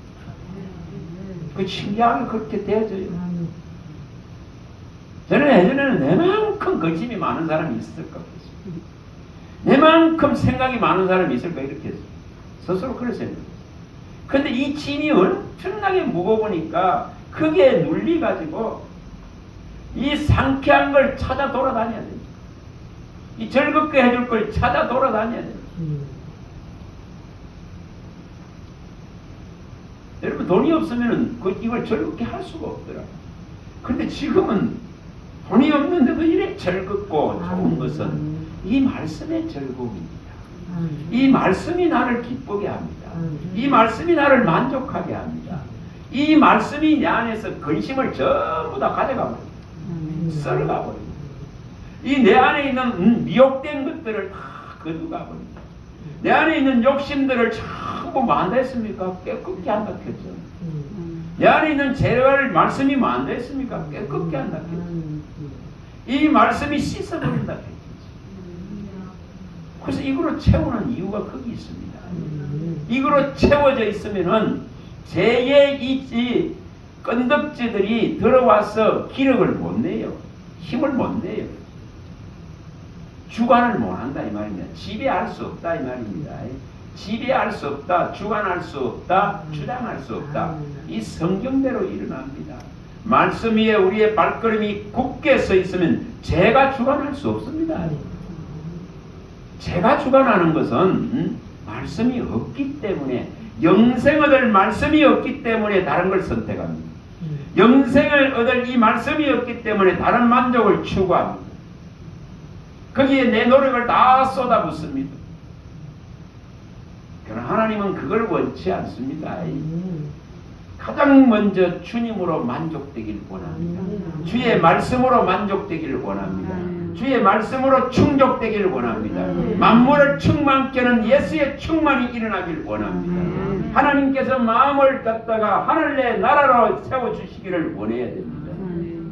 그 신기하게 그렇게 되어져요. 저는 예전에는 내만큼 근심이 많은 사람이 있을까 그랬습니다. 내만큼 생각이 많은 사람이 있을까 이렇게 스스로 그랬어요. 근데 이 짐이 엄청나게 무거우니까 크게 눌리가지고 이 상쾌한 걸 찾아 돌아다녀야 돼요. 이 즐겁게 해줄 걸 찾아 돌아다녀야 돼요. 여러분 돈이 없으면 이걸 즐겁게 할 수가 없더라고요. 근데 지금은 돈이 없는데도 이래 즐겁고 좋은 것은 이 말씀의 즐거움입니다. 이 말씀이 나를 기쁘게 합니다. 이 말씀이 나를 만족하게 합니다. 이 말씀이 내 안에서 근심을 전부 다 가져가 버립니다. 썰어가 버립니다. 이 내 안에 있는 미혹된 것들을 다 거두가 버립니다. 내 안에 있는 욕심들을 전부 뭐 한다 했습니까? 깨끗게 한다 했죠. 내 안에 있는 죄를 말씀이 뭐 한다 했습니까? 깨끗게 한다 했죠. 이 말씀이 씻어버린다 했죠. 그래서 이거로 채우는 이유가 거기 있습니다. 이거로 채워져 있으면은 죄의 이 건덕지들이 들어와서 기력을 못 내요. 힘을 못 내요. 주관을 못 한다 이 말입니다. 지배할 수 없다 이 말입니다. 지배할 수 없다, 주관할 수 없다, 주장할 수 없다. 이 성경대로 일어납니다. 말씀 위에 우리의 발걸음이 굳게 서 있으면 죄가 주관할 수 없습니다. 제가 주관하는 것은 말씀이 없기 때문에 영생을 얻을 말씀이 없기 때문에 다른 걸 선택합니다. 영생을 얻을 이 말씀이 없기 때문에 다른 만족을 추구합니다. 거기에 내 노력을 다 쏟아붓습니다. 그러나 하나님은 그걸 원치 않습니다. 가장 먼저 주님으로 만족되길 원합니다. 주의 말씀으로 만족되기를 원합니다. 주의 말씀으로 충족되기를 원합니다. 만물을 충만케 하는 예수의 충만이 일어나길 원합니다. 하나님께서 마음을 갖다가 하늘의 나라로 세워주시기를 원해야 됩니다.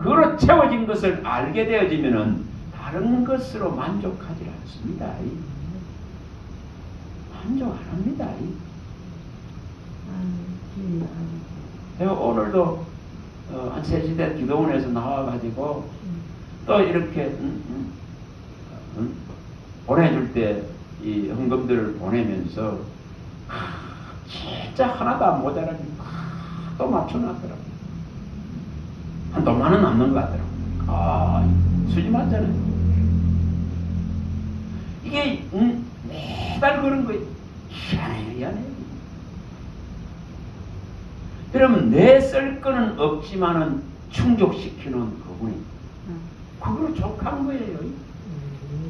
그로 채워진 것을 알게 되어지면 다른 것으로 만족하지 않습니다. 만족 안 합니다. 제가 오늘도 한 3시 때 기도원에서 나와가지고 또 이렇게 보내줄 때 이 헌금들을 보내면서 진짜 하나도 안 모자라니 또 맞춰놨더라고요. 한 5만 원 남는 것 같더라고요. 수지 맞잖아요. 이게 매달 그런 거예요. 희한해요. 여러분 내 쓸 거는 없지만은 충족시키는 그분이 그거로 족한 거예요.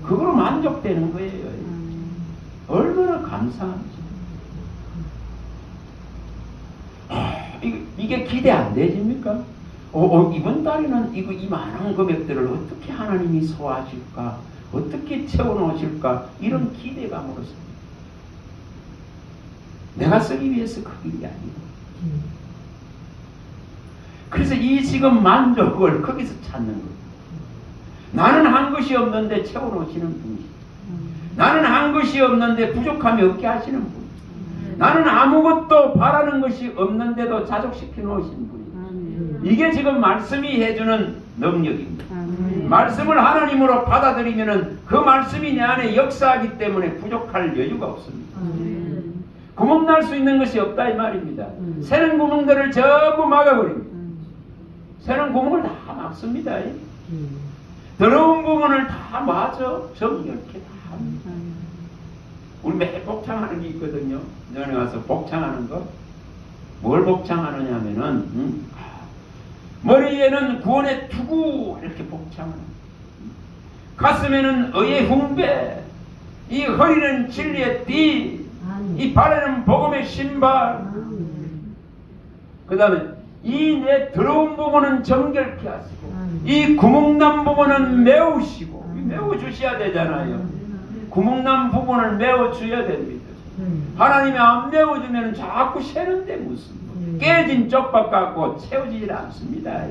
그거로 만족되는 거예요. 얼마나 감사한지. 이게 기대 안 되십니까? 이번 달에는 이 많은 금액들을 어떻게 하나님이 소화하실까? 어떻게 채워놓으실까? 이런 기대감으로서 내가 쓰기 위해서 그 일이 아니고. 그래서 이 지금 만족을 거기서 찾는 거예요. 나는 한 것이 없는데 채워놓으시는 분이시죠. 나는 한 것이 없는데 부족함이 없게 하시는 분. 나는 아무것도 바라는 것이 없는데도 자족시켜 놓으신 분이에요. 이게 지금 말씀이 해주는 능력입니다. 말씀을 하나님으로 받아들이면은 그 말씀이 내 안에 역사하기 때문에 부족할 여유가 없습니다. 구멍 날 수 있는 것이 없다 이 말입니다. 새는 구멍들을 전부 막아버립니다. 새는 구멍을 다 막습니다. 더러운 부분을 다 마저 정결케 다 합니다. 우리 매일 복창하는 게 있거든요. 전에 가서 복창하는 거. 뭘 복창하느냐 하면은 머리에는 구원의 투구 이렇게 복창하는 가슴에는 의의 훈배, 이 허리는 진리의 띠, 이 발에는 복음의 신발. 그 다음에 이 내 더러운 부분은 정결케 하시고 이 구멍난 부분은 메우시고 메워주셔야 되잖아요. 구멍난 부분을 메워줘야 됩니다. 하나님이 안 메워주면 자꾸 새는데 무슨 깨진 쪽박 갖고 채워지질 않습니다.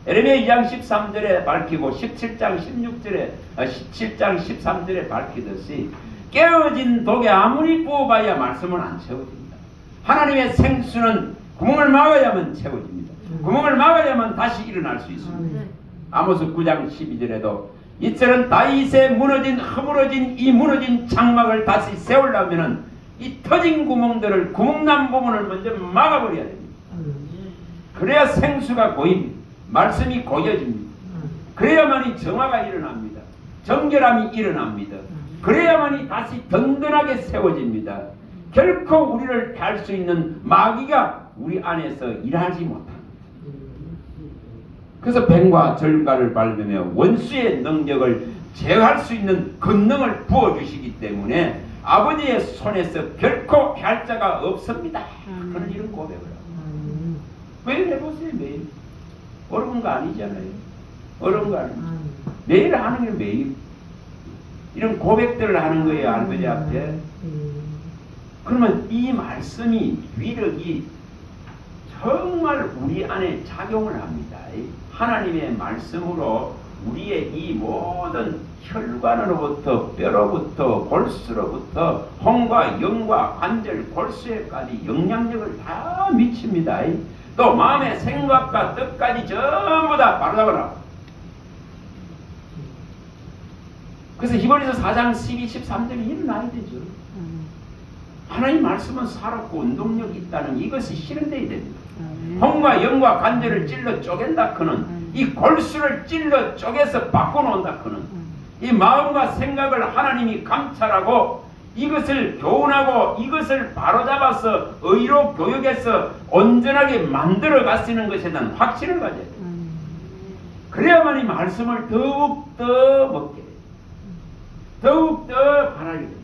에레미야 2장 13절에 밝히고 17장 16절에 17장 13절에 밝히듯이 깨어진 독에 아무리 부어봐야 말씀은 안 채워집니다. 하나님의 생수는 구멍을 막아야만 채워집니다. 구멍을 막아야만 다시 일어날 수 있습니다. 아모스 9장 12절에도 이처럼 다윗의 무너진 허물어진 이 무너진 장막을 다시 세우려면은 이 터진 구멍들을 구멍난 부분을 먼저 막아버려야 됩니다. 그래야 생수가 고입니다. 말씀이 고여집니다. 그래야만이 정화가 일어납니다. 정결함이 일어납니다. 그래야만이 다시 든든하게 세워집니다. 결코 우리를 할 수 있는 마귀가 우리 안에서 일하지 못합니다. 그래서 뱀과 절가를 밟으며 원수의 능력을 제어할 수 있는 권능을 부어주시기 때문에 아버지의 손에서 결코 할 자가 없습니다. 그런 이런 고백을 하고 매일 해보세요. 매일 어려운 거 아니잖아요. 어려운 거 아니죠. 매일 하는 게 매일 이런 고백들을 하는 거예요. 아버지 앞에. 그러면 이 말씀이 위력이 정말 우리 안에 작용을 합니다. 하나님의 말씀으로 우리의 이 모든 혈관으로부터 뼈로부터 골수로부터 혼과 영과 관절 골수에까지 영향력을 다 미칩니다. 또 마음의 생각과 뜻까지 전부 다 바로잡아라. 그래서 히브리서 4장 12, 13절이 일어나야 되죠. 하나님 말씀은 살았고 운동력이 있다는 이것이 실현되어야 됩니다. 혼과 영과 관절을 찔러 쪼갠다 그는 이 골수를 찔러 쪼개서 바꿔놓는다 그는 이 마음과 생각을 하나님이 감찰하고 이것을 교훈하고 이것을 바로잡아서 의로 교육해서 온전하게 만들어 가시는 것에 대한 확신을 가져야 돼요. 그래야만 이 말씀을 더욱더 먹게 돼요. 더욱더 바라게 돼요.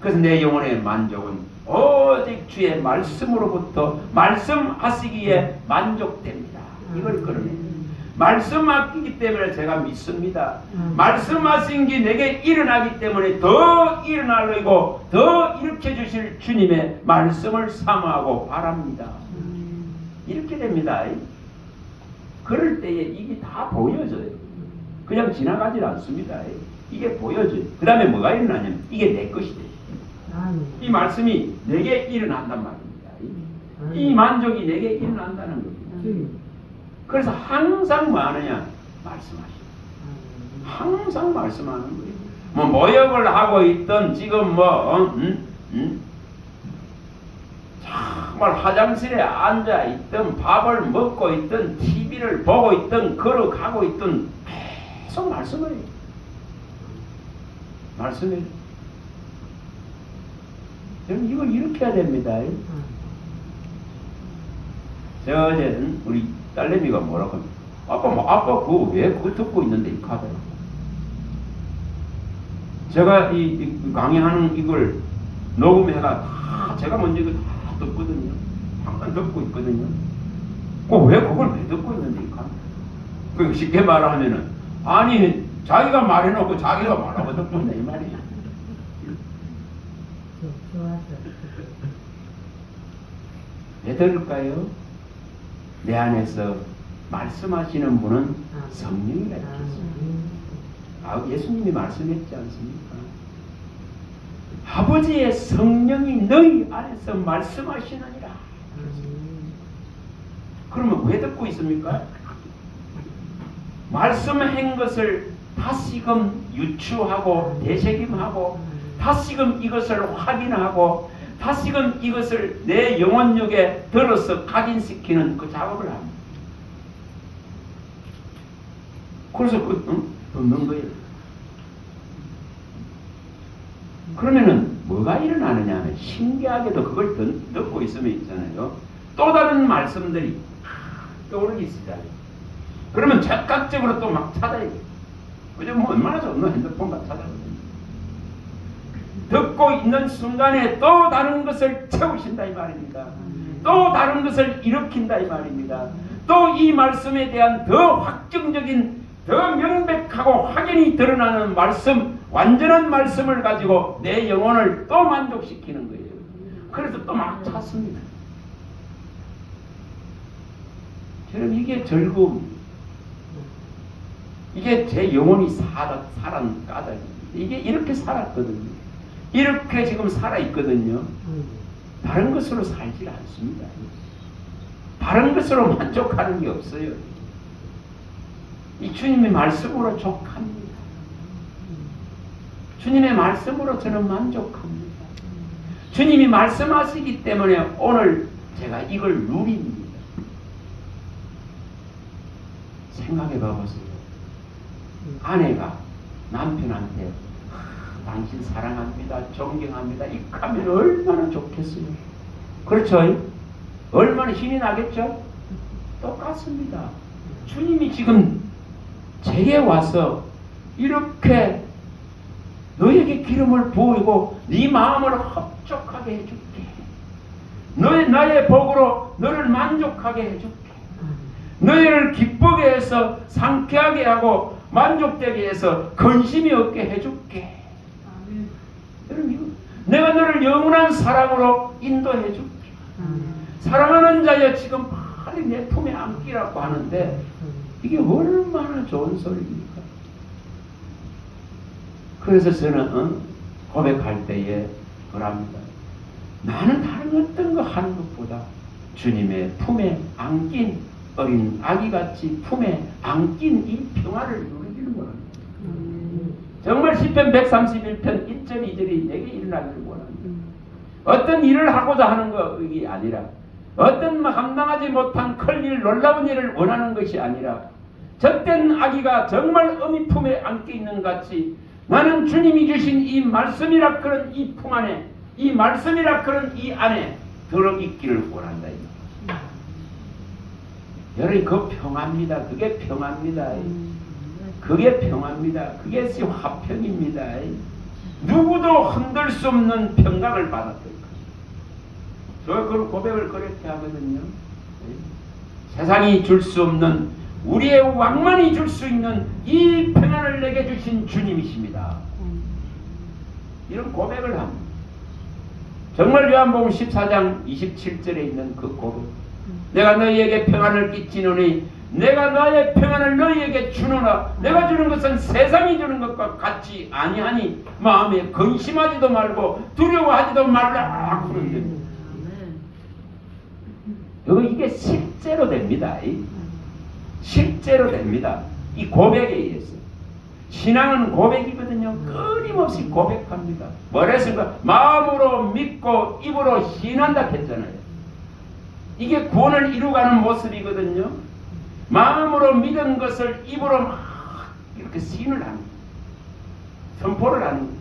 그래서 내 영혼의 만족은 오직 주의 말씀으로부터 말씀하시기에 만족됩니다. 이걸 끌어내요. 말씀하시기 때문에 제가 믿습니다. 말씀하신 게 내게 일어나기 때문에 더 일어나려고 더 일으켜 주실 주님의 말씀을 사모하고 바랍니다. 이렇게 됩니다. 그럴 때에 이게 다 보여져요. 그냥 지나가질 않습니다. 이게 보여져요. 그 다음에 뭐가 일어나냐면 이게 내 것이 돼요. 이 말씀이 내게 일어난단 말입니다. 이 만족이 내게 일어난다는 겁니다. 그래서 항상 뭐 하느냐? 말씀하시고 항상 말씀하는 거예요. 뭐 모욕을 하고 있던 지금 정말 화장실에 앉아 있던 밥을 먹고 있던 TV를 보고 있던 걸어가고 있던 계속 말씀을 해요. 말씀을 여러분 이걸 이렇게 해야 됩니다. 제가 어제 우리 딸내미가 뭐라고 하면 아빠 그거 왜 그거 듣고 있는데 이 하더라고. 제가 이 강의하는 이걸 녹음해가 다 제가 먼저 이거 다 듣거든요. 잠깐 듣고 있거든요. 왜 그걸 왜 듣고 있는데 이 하더라고. 그 쉽게 말하면은 아니 자기가 말해놓고 자기가 말하고 듣고 있네 이 말이야. 왜 들을까요? 내 안에서 말씀하시는 분은 성령이라 했습니다. 예수님이 말씀했지 않습니까? 아버지의 성령이 너희 안에서 말씀하시느니라. 그러면 왜 듣고 있습니까? 말씀한 것을 다시금 유추하고 되새김하고 다시금 이것을 확인하고 다시금 이것을 내 영혼력에 들어서 각인시키는 그 작업을 합니다. 그래서 듣는 거예요. 그러면은 뭐가 일어나느냐 하면 신기하게도 그걸 듣고 있으면 있잖아요. 또 다른 말씀들이 떠오르기 시작해요. 그러면 즉각적으로 또 막 찾아야 돼요. 그죠? 뭐 얼마나 좋노 핸드폰 같이 찾아거든요. 듣고 있는 순간에 또 다른 것을 채우신다 이 말입니다. 또 다른 것을 일으킨다 이 말입니다. 또 이 말씀에 대한 더 확정적인 더 명백하고 확연히 드러나는 말씀, 완전한 말씀을 가지고 내 영혼을 또 만족시키는 거예요. 그래서 또 막 찾습니다. 저는 이게 즐거움입니다. 이게 제 영혼이 살아난 까닭입니다. 이게 이렇게 살았거든요. 이렇게 지금 살아있거든요. 다른 것으로 살지 않습니다. 다른 것으로 만족하는 게 없어요. 이 주님의 말씀으로 족합니다. 주님의 말씀으로 저는 만족합니다. 주님이 말씀하시기 때문에 오늘 제가 이걸 누립니다. 생각해 봐보세요. 아내가 남편한테 당신 사랑합니다, 존경합니다 이렇게 하면 얼마나 좋겠어요. 그렇죠? 얼마나 힘이 나겠죠? 똑같습니다. 주님이 지금 제게 와서 이렇게 너에게 기름을 부으고 네 마음을 흡족하게 해줄게. 나의 복으로 너를 만족하게 해줄게. 너희를 기쁘게 해서 상쾌하게 하고 만족되게 해서 근심이 없게 해줄게. 여러분, 내가 너를 영원한 사랑으로 인도해 줄게. 사랑하는 자여 지금 빨리 내 품에 안기라고 하는데 이게 얼마나 좋은 소리입니까? 그래서 저는 고백할 때에 그럽니다. 나는 다른 어떤 거 하는 것보다 주님의 품에 안긴 어린 아기같이 품에 안긴 이 평화를 누리기를 원합니다. 정말 시편 131편 1절 2절이 내게 일어나기를 원합니다. 어떤 일을 하고자 하는 것이 아니라 어떤 감당하지 못한 큰일 놀라운 일을 원하는 것이 아니라 젖된 아기가 정말 어미 품에 안겨 있는 같이 나는 주님이 주신 이 말씀이라 그런 이 품 안에 이 말씀이라 그런 이 안에 들어있기를 원한다. 여러분 그 평화입니다. 그게 평화입니다. 그게 평화입니다. 그게 화평입니다. 누구도 흔들 수 없는 평강을 받았을 거예요. 저 그 고백을 그렇게 하거든요. 세상이 줄 수 없는 우리의 왕만이 줄 수 있는 이 평안을 내게 주신 주님이십니다. 이런 고백을 합니다. 정말 요한복음 14장 27절에 있는 그 고백. 내가 너희에게 평안을 끼치노니 내가 나의 평안을 너희에게 주노라. 내가 주는 것은 세상이 주는 것과 같지 아니하니 마음에 근심하지도 말고 두려워하지도 말라 그러는데 이게 실제로 됩니다. 실제로 됩니다. 이 고백에 의해서 신앙은 고백이거든요. 끊임없이 고백합니다. 뭐라 했습니까? 마음으로 믿고 입으로 시인한다 했잖아요. 이게 구원을 이루어가는 모습이거든요. 마음으로 믿은 것을 입으로 막 이렇게 시인을 합니다. 선포를 하는 거예요.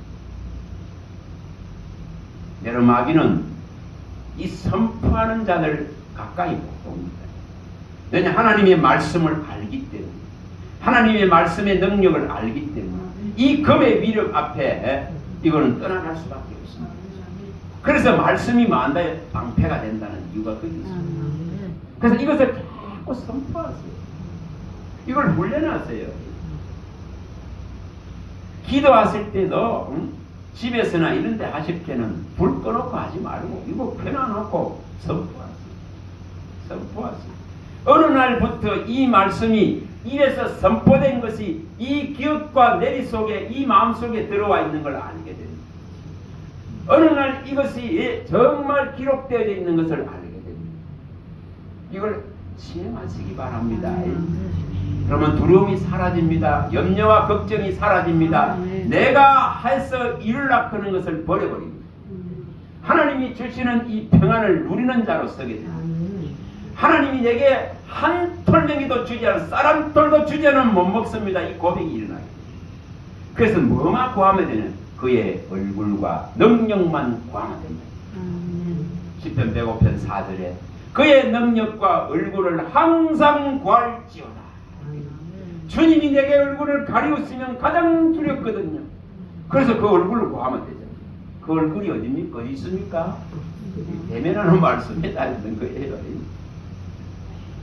여러분 마귀는 이 선포하는 자들 가까이 못 옵니다. 왜냐 하나님의 말씀을 알기 때문에, 하나님의 말씀의 능력을 알기 때문에 이 검의 위력 앞에 이거는 떠나갈 수밖에 없습니다. 그래서 말씀이 만다에 방패가 된다는 이유가 거기 있습니다. 그래서 이것을 자꾸 선포하세요. 이걸 훈련하세요. 기도하실 때도 집에서나 이런 데 하실 때는 불 꺼놓고 하지 말고 이거 펴놔놓고 선포하세요. 선포하세요. 어느 날부터 이 말씀이 입에서 선포된 것이 이 기억과 내리 속에 이 마음 속에 들어와 있는 걸 알게 됩니다. 어느 날 이것이 정말 기록되어 있는 것을 알게 됩니다. 이걸 실행하시기 바랍니다. 그러면 두려움이 사라집니다. 염려와 걱정이 사라집니다. 내가 해서 이루려고 하는 것을 버려버립니다. 하나님이 주시는 이 평안을 누리는 자로 서게 됩니다. 하나님이 내게 한 톨멩이도 주지 않은, 쌀 톨도 주지 않으면 못 먹습니다. 이 고백이 일어나게. 그래서 뭐만 구하면 되는? 그의 얼굴과 능력만 구하면 됩니다. 시편 105편 4절에 그의 능력과 얼굴을 항상 구할지어다. 주님이 내게 얼굴을 가리우시면 가장 두렵거든요. 그래서 그 얼굴을 구하면 되죠. 그 얼굴이 어디입니까? 어디 있습니까? 대면하는 말씀에 달린 거예요.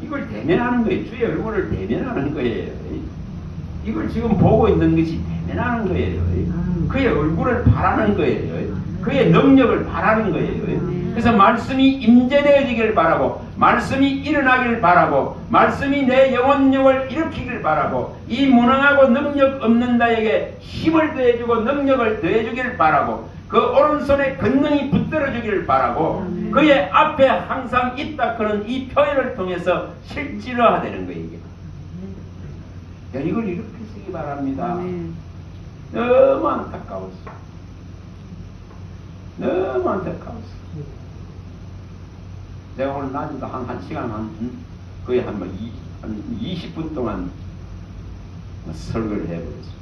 이걸 대면하는 거예요. 주의 얼굴을 대면하는 거예요. 이걸 지금 보고 있는 것이 대면하는 거예요. 그의 얼굴을 바라는 거예요. 그의 능력을 바라는 거예요. 그래서 말씀이 임재되어지길 바라고, 말씀이 일어나길 바라고, 말씀이 내 영혼력을 일으키길 바라고, 이 무능하고 능력 없는 자에게 힘을 더해주고 능력을 더해주길 바라고, 그 오른손에 권능이 붙들어주길 바라고, 그의 앞에 항상 있다 그런 이 표현을 통해서 실질화되는 거예요. 이걸 이렇게 쓰기 바랍니다. 너무 안타까웠어. 너무 안타까웠어. 내가 오늘 낮에도 한 시간 거의 한 20분 동안 설교를 해버렸어.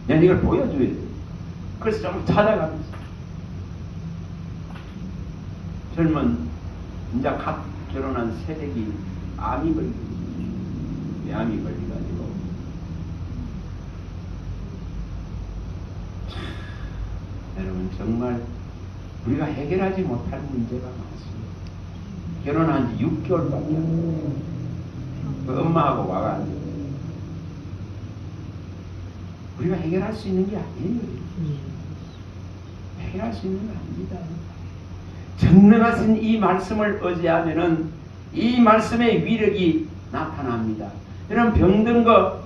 내가 이걸 보여줘야 돼. 그래서 좀 찾아가면서 젊은 이제 갓 결혼한 새댁이 암이 걸려가지고 여러분 정말 우리가 해결하지 못할 문제가 많습니다. 결혼한 지 6개월밖에 안 돼요. 그 엄마하고 와가지고 우리가 해결할 수 있는 게 아니에요. 해결할 수 있는 게 아닙니다. 전능하신 이 말씀을 의지하면은 이 말씀의 위력이 나타납니다. 이런 병든 거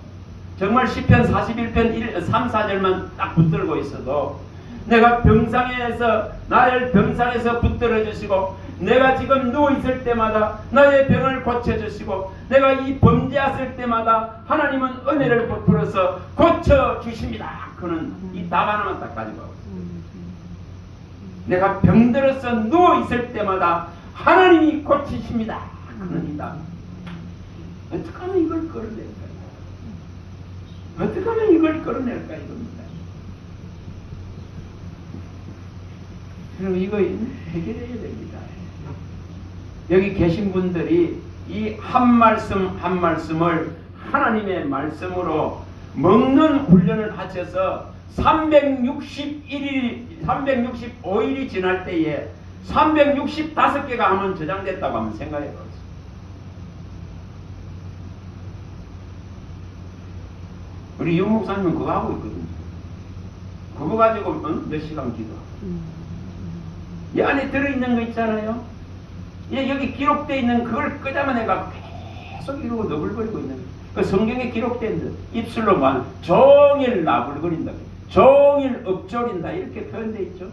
정말 시편 41편 3, 4절만 딱 붙들고 있어도 내가 병상에서 나를 병상에서 붙들어 주시고 내가 지금 누워 있을 때마다 나의 병을 고쳐 주시고 내가 이 범죄했을 때마다 하나님은 은혜를 베풀어서 고쳐 주십니다. 그는 이 답 하나만 딱 가지고 가고 내가 병들어서 누워 있을 때마다 하나님이 고치십니다. 그는 이 답. 어떻게 하면 이걸 끌어낼까요? 어떻게 하면 이걸 끌어낼까 이겁니다. 그럼 이거 해결해야 됩니다. 여기 계신 분들이 이 한 말씀 한 말씀을 하나님의 말씀으로 먹는 훈련을 하셔서 365일이 지날 때에 365개가 하면 저장됐다고 한번 생각해 보세요. 우리 유 목사님은 그거 하고 있거든요. 그거 가지고 몇 시간 기도하고 이 안에 들어있는 거 있잖아요. 여기 기록되어 있는 그걸 끄자마자 내가 계속 이러고 너글거리고 있는 거예요. 그 성경에 기록된 듯 입술로만 종일 나불거린다, 종일 엎조린다 이렇게 표현되어 있죠.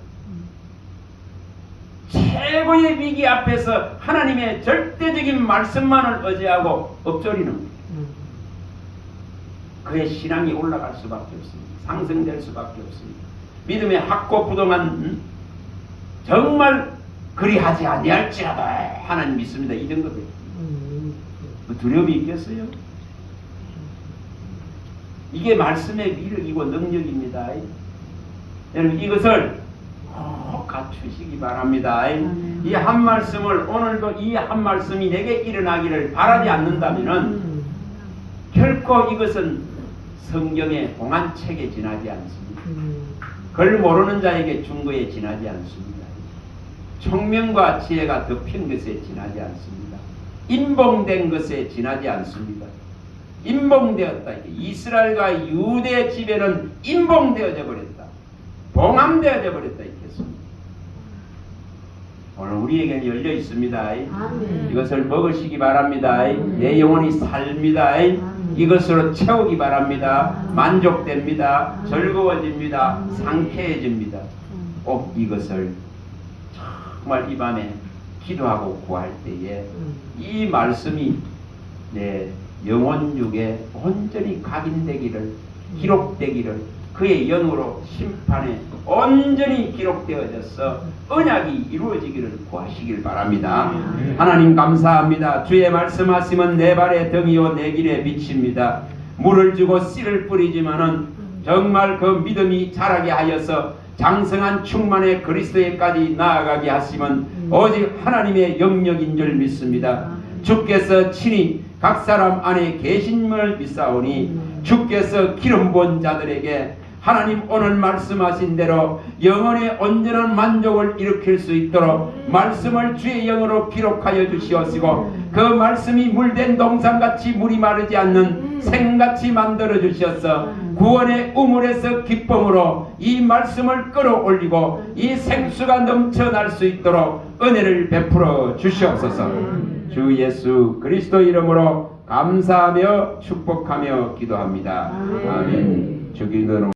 최고의 위기 앞에서 하나님의 절대적인 말씀만을 의지하고 엎조리는 거예요. 그의 신앙이 올라갈 수밖에 없습니다. 상승될 수밖에 없습니다. 믿음의 학고부동한 정말 그리하지 아니할지라도 하나님 믿습니다. 이 정도돼요. 두려움이 있겠어요? 이게 말씀의 위력이고 능력입니다. 여러분 이것을 꼭 갖추시기 바랍니다. 이 한 말씀을 오늘도 이 한 말씀이 내게 일어나기를 바라지 않는다면은 결코 이것은 성경의 공안책에 지나지 않습니다. 글 모르는 자에게 준 거에 지나지 않습니다. 총명과 지혜가 덮인 것에 지나지 않습니다. 인봉된 것에 지나지 않습니다. 인봉되었다. 이스라엘과 유대 지배는 인봉되어져 버렸다. 봉함되어져 버렸다. 이겠습니다. 오늘 우리에게는 열려 있습니다. 아멘. 이것을 먹으시기 바랍니다. 내 영혼이 삽니다. 이것으로 채우기 바랍니다. 만족됩니다. 즐거워집니다. 상쾌해집니다. 꼭 이것을 정말 입안에 기도하고 구할 때에 이 말씀이 내 영혼육에 온전히 각인되기를, 기록되기를, 그의 영으로 심판에 온전히 기록되어져서 언약이 이루어지기를 구하시길 바랍니다. 하나님 감사합니다. 주의 말씀하시면 내 발의 등이요 내 길에 빛입니다. 물을 주고 씨를 뿌리지만은 정말 그 믿음이 자라게 하여서 장성한 충만의 그리스도에까지 나아가게 하시면 오직 하나님의 영역인 줄 믿습니다. 주께서 친히 각 사람 안에 계심을 믿사오니 주께서 기름 부은 자들에게 하나님 오늘 말씀하신 대로 영혼의 온전한 만족을 일으킬 수 있도록 말씀을 주의 영으로 기록하여 주시옵시고 그 말씀이 물된 동산같이 물이 마르지 않는 생같이 만들어 주셔서 구원의 우물에서 기쁨으로 이 말씀을 끌어올리고 이 생수가 넘쳐날 수 있도록 은혜를 베풀어 주시옵소서. 주 예수 그리스도 이름으로 감사하며 축복하며 기도합니다. 아멘. 주기도록